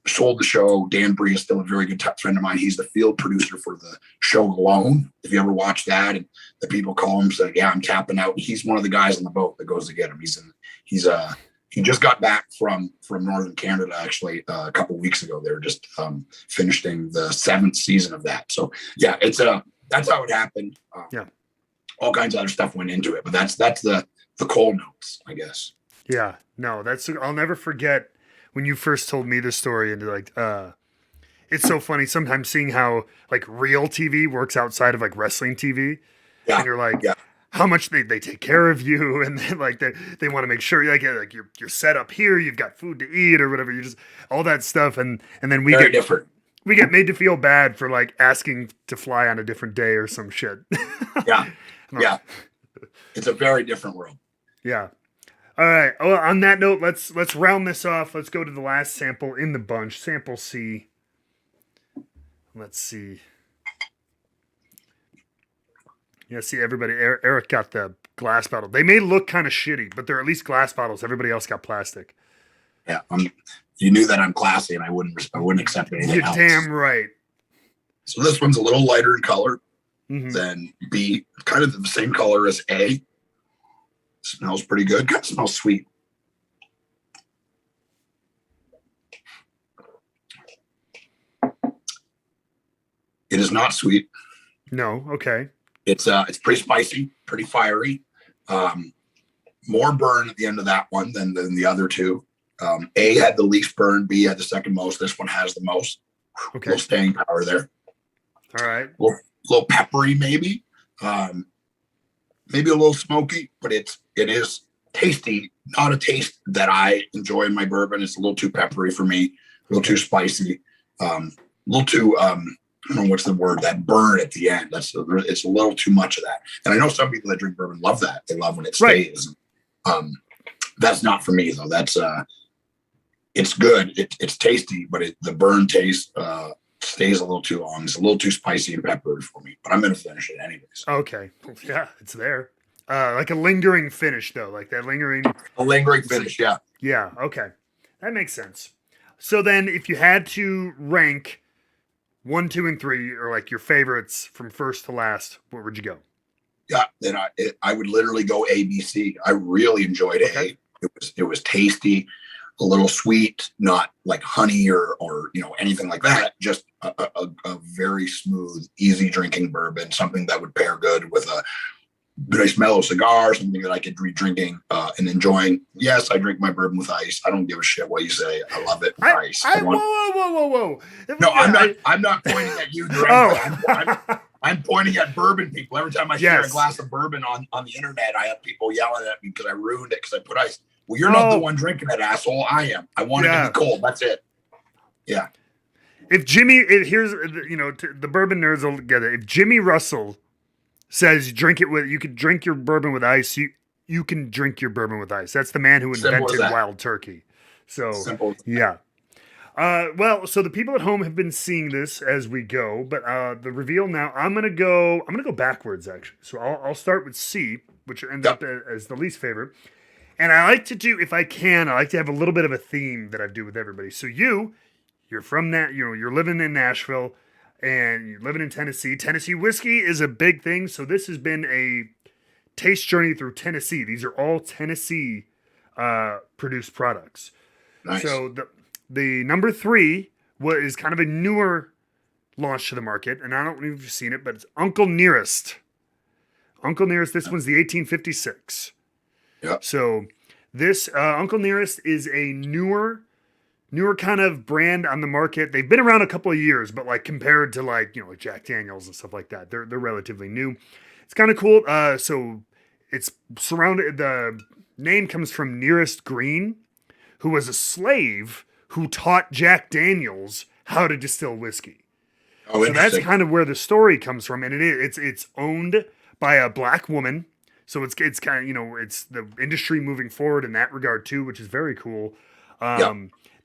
S2: sold the show. Dan Bree is still a very good friend of mine. He's the field producer for the show Alone. If you ever watch that, and the people call him, say, yeah, I'm tapping out. He's one of the guys on the boat that goes to get him. He just got back from Northern Canada, actually, a couple of weeks ago. They were just finishing the 7th season of that. So yeah, that's how it happened. All kinds of other stuff went into it, but that's the cold notes, I guess.
S1: Yeah, no, I'll never forget when you first told me the story, and like, it's so funny sometimes seeing how like real TV works outside of like wrestling TV. Yeah. And you're like, how much they take care of you, and then like they want to make sure like you're set up here, you've got food to eat or whatever. You just all that stuff, and then we
S2: Very different.
S1: We get made to feel bad for like asking to fly on a different day or some shit.
S2: Yeah. It's a very different world.
S1: Yeah. All right. Well, on that note, let's round this off. Let's go to the last sample in the bunch, sample C. Let's see. Yeah, see, everybody. Eric got the glass bottle. They may look kind of shitty, but they're at least glass bottles. Everybody else got plastic.
S2: Yeah, you knew that I'm classy, and I wouldn't accept anything
S1: You're
S2: else.
S1: damn right.
S2: So this one's a little lighter in color than B, kind of the same color as A. Smells pretty good. Kind of smells sweet. It is not sweet.
S1: No. Okay.
S2: It's pretty spicy, pretty fiery. More burn at the end of that one than the other two. A had the least burn. B had the second most. This one has the most.
S1: Okay.
S2: Little staying power there.
S1: All right.
S2: Little peppery, maybe. Maybe a little smoky, but it is tasty. Not a taste that I enjoy in my bourbon. It's a little too peppery for me. A little too spicy. A little too. I don't know what's the word. That burn at the end. It's a little too much of that. And I know some people that drink bourbon love that. They love when it stays. Right. That's not for me though. That's it's good. It's tasty, but the burn taste stays a little too long. It's a little too spicy and peppery for me, but I'm going to finish it anyways.
S1: Okay. Yeah, it's there. Like a lingering finish though, like that lingering.
S2: A lingering finish, yeah.
S1: Yeah, okay. That makes sense. So then if you had to rank 1, 2, and 3, or like your favorites from first to last, where would you go?
S2: Yeah, then I would literally go A, B, C. I really enjoyed A. It was tasty, a little sweet, not like honey or anything like that. Just a very smooth, easy drinking bourbon, something that would pair good with a nice mellow cigar, something that I could be drinking and enjoying. Yes, I drink my bourbon with ice. I don't give a shit what you say. I love it with ice.
S1: Whoa.
S2: No, I'm not pointing at you directly. Oh. I'm pointing at bourbon people. Every time I share a glass of bourbon on the internet, I have people yelling at me because I ruined it because I put ice. Well, you're not the one drinking it, asshole. I am. I want it to be cold. That's it. Yeah.
S1: If here's the bourbon nerds will get it. If Jimmy Russell says you could drink your bourbon with ice, you can drink your bourbon with ice. That's the man who invented wild turkey. So yeah. So the people at home have been seeing this as we go, but the reveal now. I'm gonna go backwards actually. So I'll start with C, which ends up as the least favorite. And I like to do, if I can, I like to have a little bit of a theme that I do with everybody. So you're from that, you're living in Nashville and you're living in Tennessee. Tennessee whiskey is a big thing. So this has been a taste journey through Tennessee. These are all Tennessee produced products.
S2: Nice.
S1: So the number 3 is kind of a newer launch to the market. And I don't know if you've seen it, but it's Uncle Nearest. Uncle Nearest, this one's the 1856.
S2: Yeah.
S1: So this Uncle Nearest is a newer kind of brand on the market. They've been around a couple of years, but like compared to like Jack Daniels and stuff like that, they're relatively new. It's kind of cool. So it's surrounded. The name comes from Nearest Green, who was a slave who taught Jack Daniels how to distill whiskey.
S2: Oh,
S1: so that's kind of where the story comes from, and it's owned by a black woman. So it's kind of, it's the industry moving forward in that regard too, which is very cool.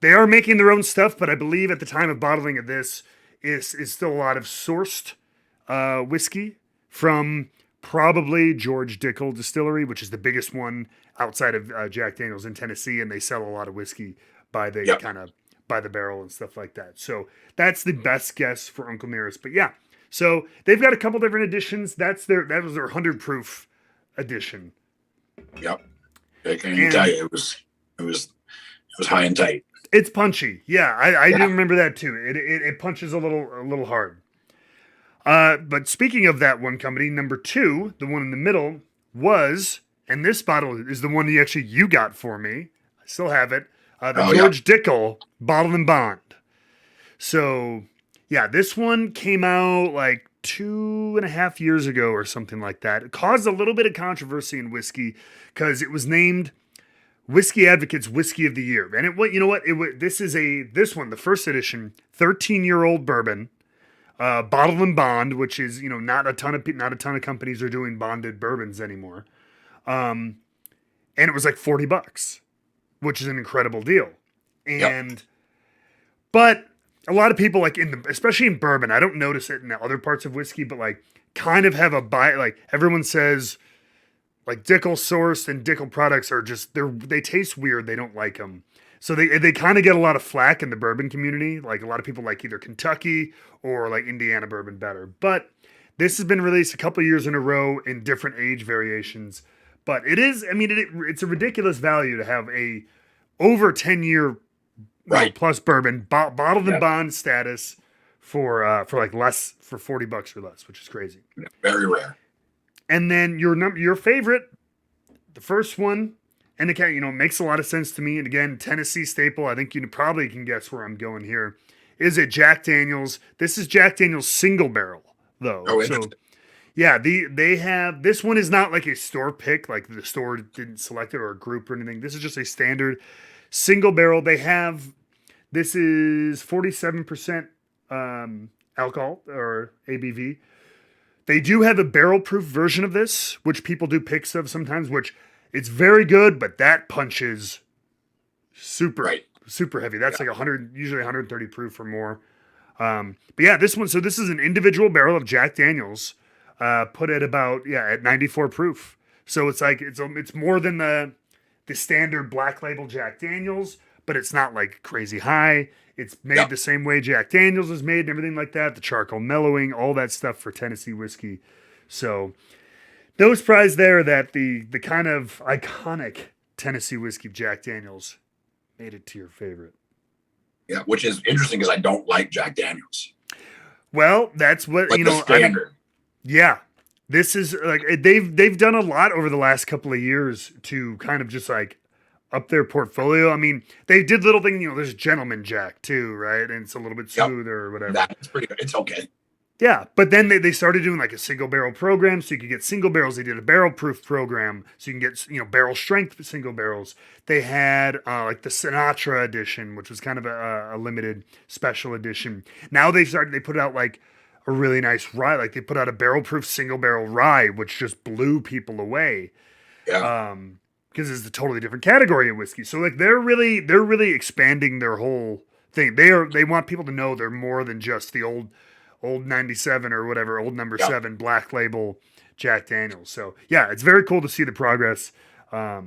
S1: They are making their own stuff, but I believe at the time of bottling of this is still a lot of sourced whiskey from probably George Dickel Distillery, which is the biggest one outside of Jack Daniels in Tennessee, and they sell a lot of whiskey by the barrel and stuff like that. So that's the best guess for Uncle Nearest. But yeah, so they've got a couple different editions. That was their 100 proof edition.
S2: Yep. I can tell you, it was high and tight.
S1: It's punchy. Yeah, I do remember that too. It punches a little hard. But speaking of that one company, number 2, the one in the middle was, and this bottle is the one you got for me. I still have it. George Dickel Bottled and Bond. So yeah, this one came out like 2.5 years ago or something like that. It caused a little bit of controversy in whiskey because it was named Whiskey Advocate's Whiskey of the Year. And this one, the first edition, 13-year-old bourbon, Bottled and Bond, which is, not a ton of companies are doing bonded bourbons anymore. And it was like $40, which is an incredible deal. But a lot of people, like especially in bourbon, I don't notice it in the other parts of whiskey, but like kind of have like everyone says, like Dickel sourced and Dickel products are just, they taste weird. They don't like them. So they kind of get a lot of flack in the bourbon community. Like a lot of people like either Kentucky or like Indiana bourbon better. But this has been released a couple years in a row in different age variations. But it's a ridiculous value to have a over 10-year plus bourbon, bottled and bond status for like less, for $40 or less, which is crazy.
S2: Very rare.
S1: And then your favorite, the first one, and again, makes a lot of sense to me. And again, Tennessee staple. I think you probably can guess where I'm going here. Is it Jack Daniels? This is Jack Daniels single barrel though.
S2: Oh,
S1: So
S2: interesting.
S1: yeah, they have, this one is not like a store pick, like the store didn't select it or a group or anything. This is just a standard single barrel. They have, this is 47% alcohol or ABV. They do have a barrel proof version of this, which people do picks of sometimes, which it's very good, but that punches super,
S2: Right.
S1: super heavy. That's like 100, usually 130 proof or more. But yeah, this one, so this is an individual barrel of Jack Daniels, put at about, at 94 proof. So it's like, it's more than the standard black label Jack Daniels, but it's not like crazy high. It's made the same way Jack Daniels is made and everything like that. The charcoal mellowing, all that stuff for Tennessee whiskey. So no surprise there that the kind of iconic Tennessee whiskey Jack Daniels made it to your favorite.
S2: Yeah, which is interesting because I don't like Jack Daniels.
S1: Well, that's what,
S2: Like the standard.
S1: Yeah. This is like, they've done a lot over the last couple of years to kind of just like up their portfolio. I mean, they did little things, there's Gentleman Jack too, right? And it's a little bit smoother or whatever.
S2: That's pretty good. It's okay.
S1: Yeah, but then they started doing like a single barrel program, so you could get single barrels. They did a barrel proof program, so you can get barrel strength single barrels. They had like the Sinatra edition, which was kind of a limited special edition. Now they put out like a really nice rye. Like they put out a barrel proof single barrel rye, which just blew people away.
S2: Yeah.
S1: Because it's a totally different category of whiskey. So like they're really expanding their whole thing. They want people to know they're more than just the old 97 or whatever, old number 7 black label Jack Daniels. So yeah, it's very cool to see the progress that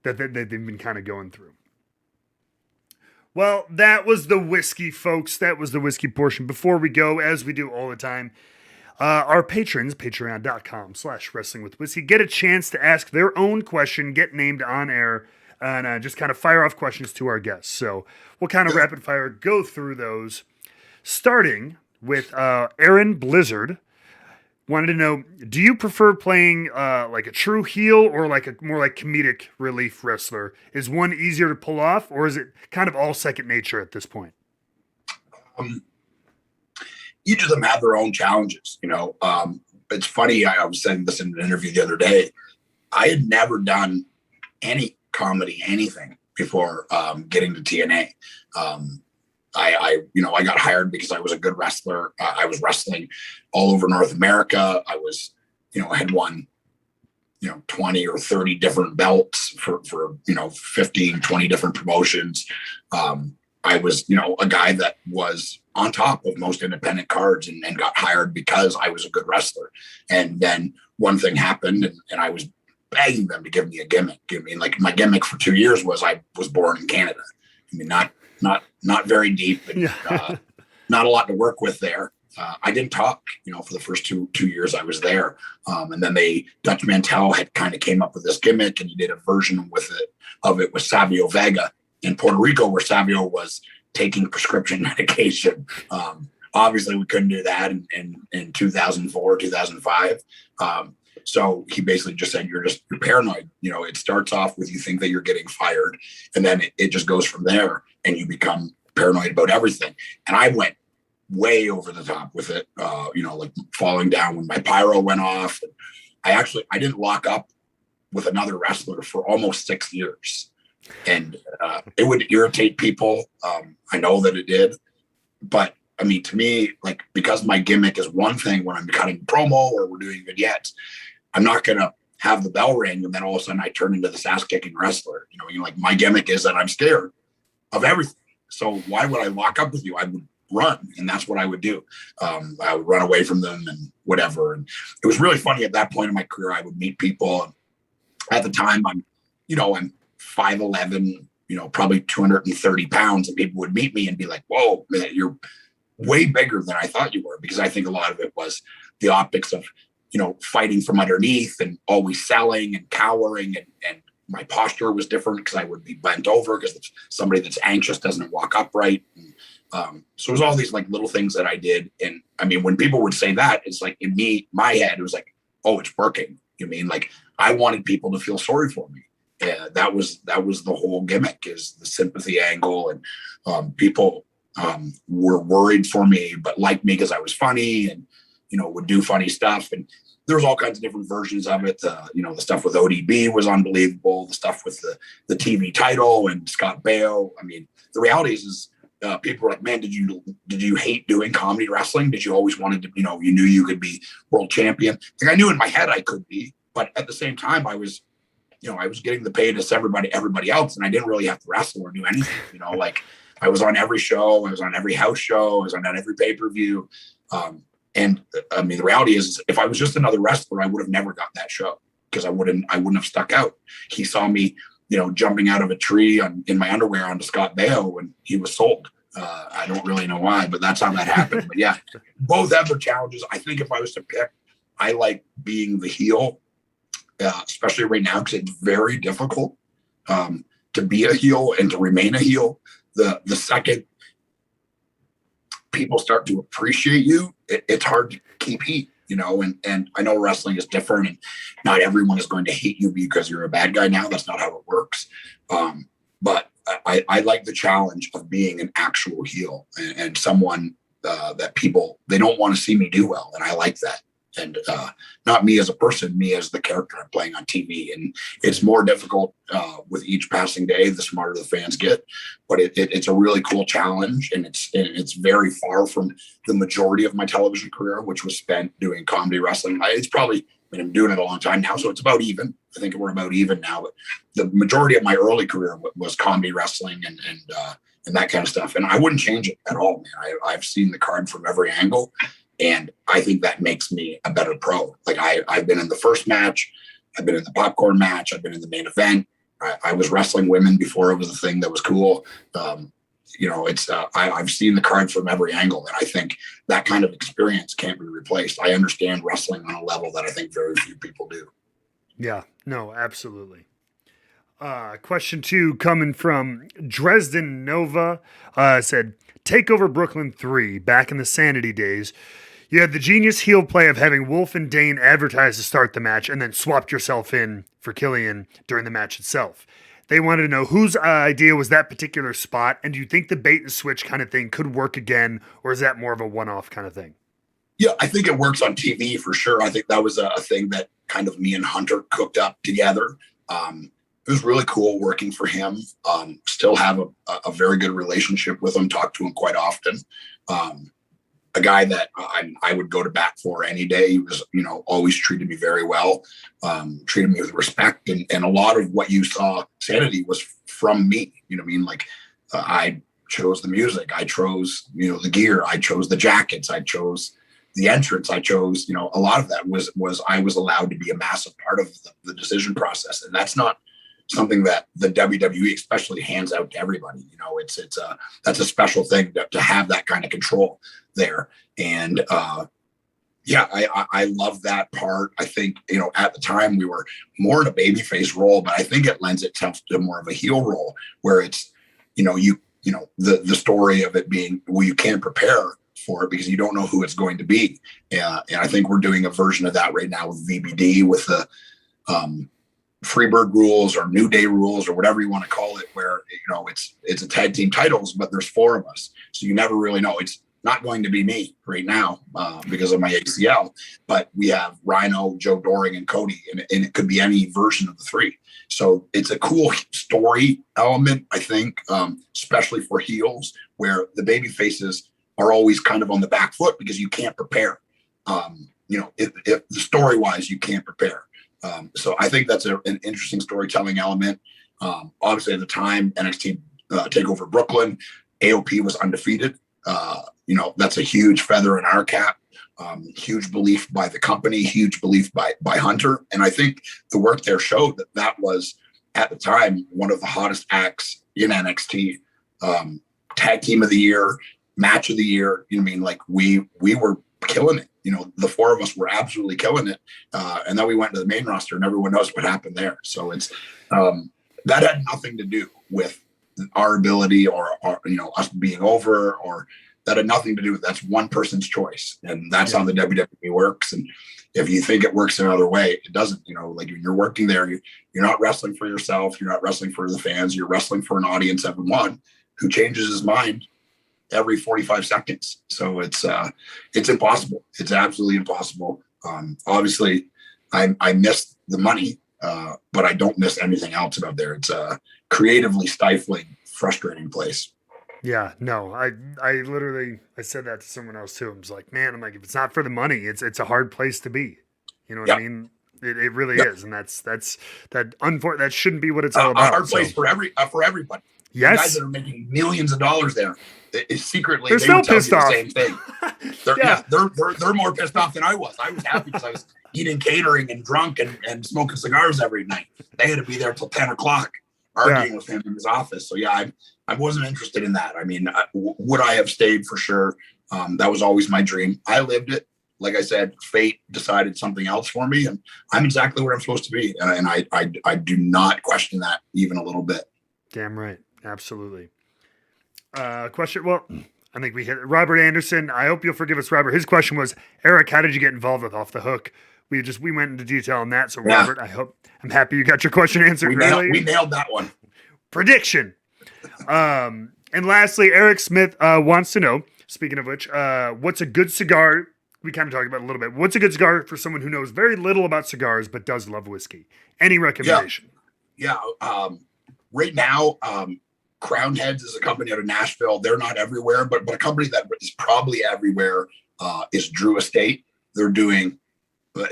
S1: they've been kind of going through. Well, that was the whiskey, folks. That was the whiskey portion. Before we go, as we do all the time, our patrons, patreon.com/wrestlingwithwhiskey, get a chance to ask their own question, get named on air, and just kind of fire off questions to our guests. So we'll kind of rapid fire go through those, starting with Aaron Blizzard. Wanted to know, do you prefer playing like a true heel or like a more like comedic relief wrestler? Is one easier to pull off, or is it kind of all second nature at this point?
S2: Each of them have their own challenges. It's funny. I was saying this in an interview the other day. I had never done any comedy, anything before getting to TNA. I got hired because I was a good wrestler. I was wrestling all over North America. I was, had won, 20 or 30 different belts for 15, 20 different promotions. I was, a guy that was on top of most independent cards and got hired because I was a good wrestler. And then one thing happened and I was begging them to give me a gimmick. Like my gimmick for 2 years was I was born in Canada. Not very deep, and, not a lot to work with there. I didn't talk, for the first two years I was there. And then Dutch Mantel had kind of came up with this gimmick, and he did a version of it with Savio Vega in Puerto Rico, where Savio was taking prescription medication. Obviously we couldn't do that in 2004, 2005. So he basically just said, you're paranoid. It starts off with, you think that you're getting fired, and then it just goes from there and you become paranoid about everything. And I went way over the top with it, like falling down when my pyro went off. I didn't lock up with another wrestler for almost 6 years. And it would irritate people. I know that it did. But I mean, to me, like, because my gimmick is one thing when I'm cutting promo or we're doing vignettes, I'm not going to have the bell ring and then all of a sudden I turn into the ass kicking wrestler. Like my gimmick is that I'm scared of everything. So why would I lock up with you? I would run, and that's what I would do. I would run away from them and whatever. And it was really funny at that point in my career. I would meet people. And at the time, I'm 5'11", probably 230 pounds, and people would meet me and be like, "Whoa, man, you're way bigger than I thought you were," because I think a lot of it was the optics of, fighting from underneath and always selling and cowering and my posture was different because I would be bent over because somebody that's anxious doesn't walk upright. And, so it was all these like little things that I did. And I mean, when people would say that, it's like in my head, it was like, oh, it's working. You mean like I wanted people to feel sorry for me. That was the whole gimmick, is the sympathy angle. And people were worried for me, but liked me because I was funny and, would do funny stuff. And there was all kinds of different versions of it. The stuff with ODB was unbelievable. The stuff with the TV title and Scott Baio. I mean, the reality is people were like, man, did you hate doing comedy wrestling? Did you always wanted to, you knew you could be world champion? Like I knew in my head I could be, but at the same time I was getting the pay to everybody else, and I didn't really have to wrestle or do anything. Like I was on every show, I was on every house show, I was on every pay-per-view. And I mean, the reality is, if I was just another wrestler, I would have never got that show because I wouldn't have stuck out. He saw me, jumping out of a tree in my underwear onto Scott Baio, and he was sold. I don't really know why, but that's how that happened. But yeah, both have their challenges. I think if I was to pick, I like being the heel, especially right now, because it's very difficult to be a heel and to remain a heel. The second people start to appreciate you, it's hard to keep heat, and I know wrestling is different, and not everyone is going to hate you because you're a bad guy now. That's not how it works. But I like the challenge of being an actual heel and someone that people, they don't want to see me do well. And I like that. And not me as a person, me as the character I'm playing on TV. And it's more difficult with each passing day, the smarter the fans get. But it's a really cool challenge, and it's very far from the majority of my television career, which was spent doing comedy wrestling. I'm doing it a long time now, so it's about even. I think we're about even now. But the majority of my early career was comedy wrestling and that kind of stuff. And I wouldn't change it at all, man. I've seen the card from every angle. And I think that makes me a better pro. Like I've been in the first match, I've been in the popcorn match, I've been in the main event. I was wrestling women before it was a thing that was cool. I've seen the card from every angle, and I think that kind of experience can't be replaced. I understand wrestling on a level that I think very few people do.
S1: Yeah, no, absolutely. Question 2 coming from Dresden Nova said, Takeover Brooklyn 3, back in the Sanity days. You had the genius heel play of having Wolf and Dane advertise to start the match and then swapped yourself in for Killian during the match itself. They wanted to know whose idea was that particular spot, and do you think the bait and switch kind of thing could work again, or is that more of a one-off kind of thing?
S2: Yeah, I think it works on TV for sure. I think that was a thing that kind of me and Hunter cooked up together. It was really cool working for him. Still have a very good relationship with him, talk to him quite often. A guy that I would go to bat for any day. He was, always treated me very well, treated me with respect. And a lot of what you saw Sanity was from me. I chose the music. I chose, the gear. I chose the jackets. I chose the entrance. I chose, a lot of that was I was allowed to be a massive part of the decision process. And that's not something that the WWE especially hands out to everybody. That's a special thing to have that kind of control there. And I love that part. I think, at the time we were more in a babyface role, but I think it lends itself to more of a heel role where it's, the story of it being, well, you can't prepare for it because you don't know who it's going to be. And I think we're doing a version of that right now with VBD, with the Freebird rules or New Day rules or whatever you want to call it, where, it's a tag team titles, but there's 4 of us. So you never really know. It's not going to be me right now because of my ACL, but we have Rhino, Joe Doring, and Cody, and it could be any version of the 3. So it's a cool story element, I think, especially for heels, where the baby faces are always kind of on the back foot because you can't prepare. If the story wise, you can't prepare. So I think that's an interesting storytelling element. Obviously, at the time, NXT TakeOver Brooklyn, AOP was undefeated. That's a huge feather in our cap. Huge belief by the company, huge belief by Hunter. And I think the work there showed that was, at the time, one of the hottest acts in NXT. Tag team of the year, match of the year. We were killing it. the four of us were absolutely killing it. And then we went to the main roster and everyone knows what happened there. So it's, that had nothing to do with our ability or us being over, or that had nothing to do with, that's one person's choice. And that's how the WWE works. And if you think it works another way, it doesn't. Like when you're working there, you're not wrestling for yourself. You're not wrestling for the fans. You're wrestling for an audience of one who changes his mind every 45 seconds. So it's impossible. It's absolutely impossible. Obviously, I miss the money, but I don't miss anything else about there. It's a creatively stifling, frustrating place.
S1: Yeah, no, I literally, I said that to someone else too. I was like, man, if it's not for the money, it's a hard place to be. You know what I mean? It really is. And that shouldn't be what it's all about.
S2: A hard place for everybody.
S1: Yes.
S2: The guys that are making millions of dollars there, secretly,
S1: they're still pissed off.
S2: The same thing. They're more pissed off than I was. I was happy because I was eating catering and drunk and smoking cigars every night. They had to be there till 10 o'clock arguing with him in his office. So I wasn't interested in that. I mean, would I have stayed? For sure? That was always my dream. I lived it. Like I said, fate decided something else for me, and I'm exactly where I'm supposed to be. And I do not question that even a little bit.
S1: Damn right. Absolutely. Question. Well, I think we hit Robert Anderson. I hope you'll forgive us, Robert. His question was, Eric, how did you get involved with Off the Hook? We went into detail on that. So Robert, I'm happy you got your question answered.
S2: We nailed that one.
S1: Prediction. And lastly, Eric Smith wants to know, speaking of which, what's a good cigar? We kind of talked about it a little bit. What's a good cigar for someone who knows very little about cigars but does love whiskey? Any recommendation?
S2: Yeah. Right now, Crown Heads is a company out of Nashville. They're not everywhere, but a company that is probably everywhere is Drew Estate.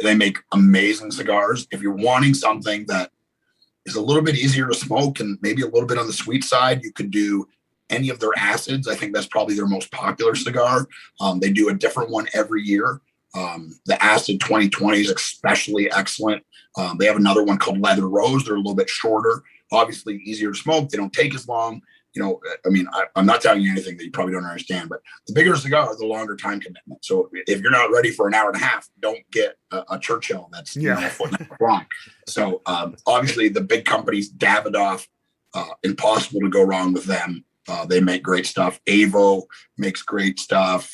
S2: They make amazing cigars. If you're wanting something that is a little bit easier to smoke and maybe a little bit on the sweet side, you could do any of their acids. I think that's probably their most popular cigar. They do a different one every year. The Acid 2020 is especially excellent. They have another one called Leather Rose. They're a little bit shorter, obviously easier to smoke. They don't take as long. I'm not telling you anything that you probably don't understand, but the bigger the cigar, the longer time commitment. So if you're not ready for an hour and a half, don't get a Churchill that's a foot and a half long. So obviously the big companies, Davidoff, impossible to go wrong with them. They make great stuff. Avo makes great stuff.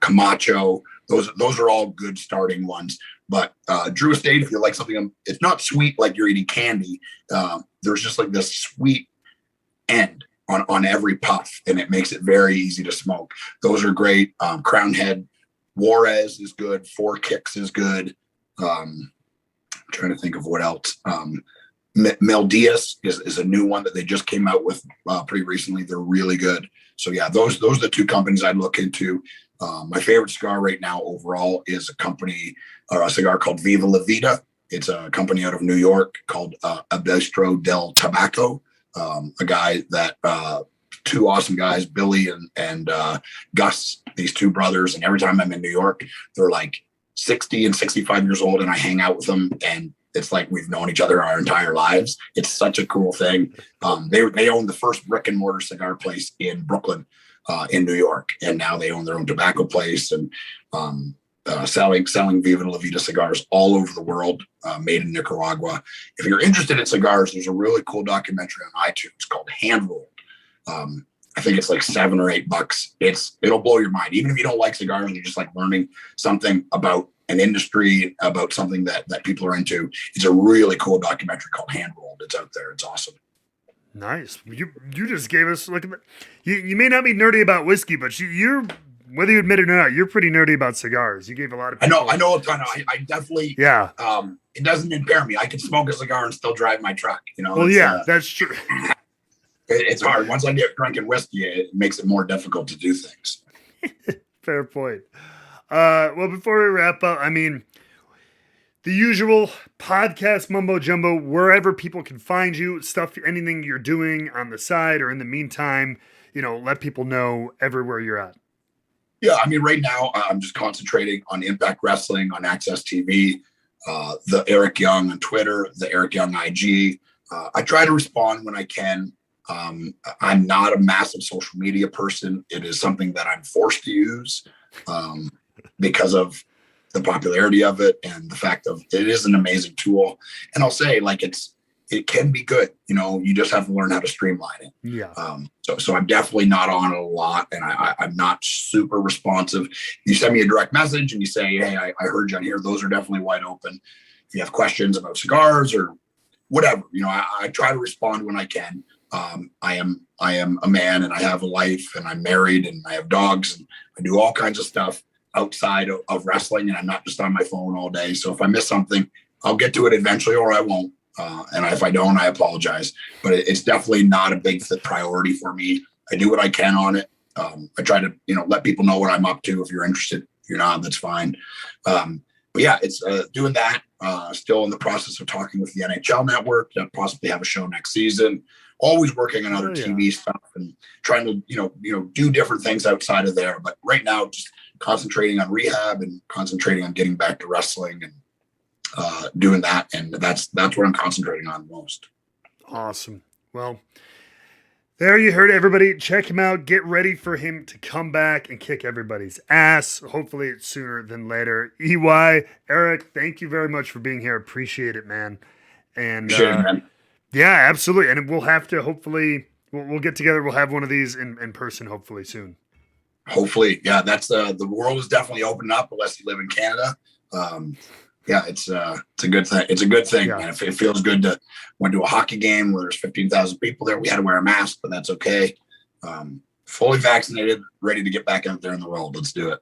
S2: Camacho, those are all good starting ones. But Drew Estate, if you like something, it's not sweet like you're eating candy. There's just like this sweet end on every puff, and it makes it very easy to smoke. Those are great. Crown Head, Juarez is good. Four Kicks is good. I'm trying to think of what else. Mel Diaz is a new one that they just came out with pretty recently. They're really good. So yeah, those are the two companies I'd look into. My favorite cigar right now overall is a cigar called Viva La Vida. It's a company out of New York called Abestro del Tabaco. A guy that two awesome guys, Billy and Gus, these two brothers. And every time I'm in New York, they're like 60 and 65 years old, and I hang out with them, and it's like we've known each other our entire lives. It's such a cool thing. They own the first brick and mortar cigar place in Brooklyn, in New York, and now they own their own tobacco place and selling Viva La Vida cigars all over the world, made in Nicaragua. If you're interested in cigars, there's a really cool documentary on iTunes called Hand Rolled. I think it's like $7 or $8. It'll blow your mind. Even if you don't like cigars and you just like learning something about an industry, about something that people are into. It's a really cool documentary called Hand Rolled. It's out there. It's awesome.
S1: Nice. You just gave us you may not be nerdy about whiskey, but you're, whether you admit it or not, you're pretty nerdy about cigars. You gave a lot of people.
S2: I know a ton. I definitely, it doesn't impair me. I can smoke a cigar and still drive my truck,
S1: Well, that's true.
S2: It's hard. Once I get drinking whiskey, it makes it more difficult to do things.
S1: Fair point. Well, before we wrap up, the usual podcast mumbo jumbo, wherever people can find you, stuff, anything you're doing on the side or in the meantime, let people know everywhere you're at.
S2: Yeah, right now I'm just concentrating on Impact Wrestling, on Access TV, the Eric Young on Twitter, the Eric Young IG. I try to respond when I can. I'm not a massive social media person. It is something that I'm forced to use because of the popularity of it and the fact of it is an amazing tool. And I'll say, like, it can be good. You just have to learn how to streamline it.
S1: Yeah.
S2: So I'm definitely not on it a lot, and I'm not super responsive. You send me a direct message and you say, hey, I heard you on here. Those are definitely wide open. If you have questions about cigars or whatever, I try to respond when I can. I am a man, and I have a life, and I'm married, and I have dogs, and I do all kinds of stuff outside of wrestling, and I'm not just on my phone all day. So if I miss something, I'll get to it eventually, or I won't. And if I don't, I apologize. But it's definitely not a big priority for me. I do what I can on it. I try to, let people know what I'm up to. If you're interested, if you're not, that's fine. But yeah, it's doing that. Still in the process of talking with the NHL network to possibly have a show next season. Always working on other TV stuff and trying to, do different things outside of there. But right now, just concentrating on rehab and concentrating on getting back to wrestling and doing that. And that's what I'm concentrating on most.
S1: Awesome. Well, there you heard it, everybody. Check him out. Get ready for him to come back and kick everybody's ass. Hopefully it's sooner than later. EY, Eric, thank you very much for being here. Appreciate it, man. And
S2: Appreciate it, man.
S1: Yeah, absolutely. And we'll have to hopefully we'll get together. We'll have one of these in person hopefully soon.
S2: Hopefully. Yeah, that's the world is definitely opening up unless you live in Canada. Yeah, it's a good thing. It's a good thing, man. It feels good to went to a hockey game where there's 15,000 people there. We had to wear a mask, but that's okay. Fully vaccinated, ready to get back out there in the world. Let's do it.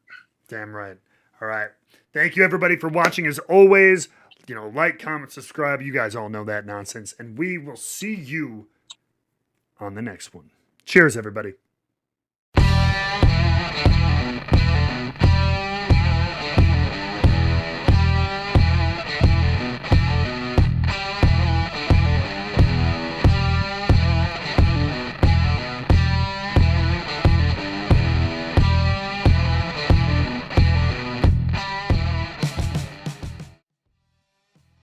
S1: Damn right. All right. Thank you, everybody, for watching. As always, like, comment, subscribe. You guys all know that nonsense. And we will see you on the next one. Cheers, everybody.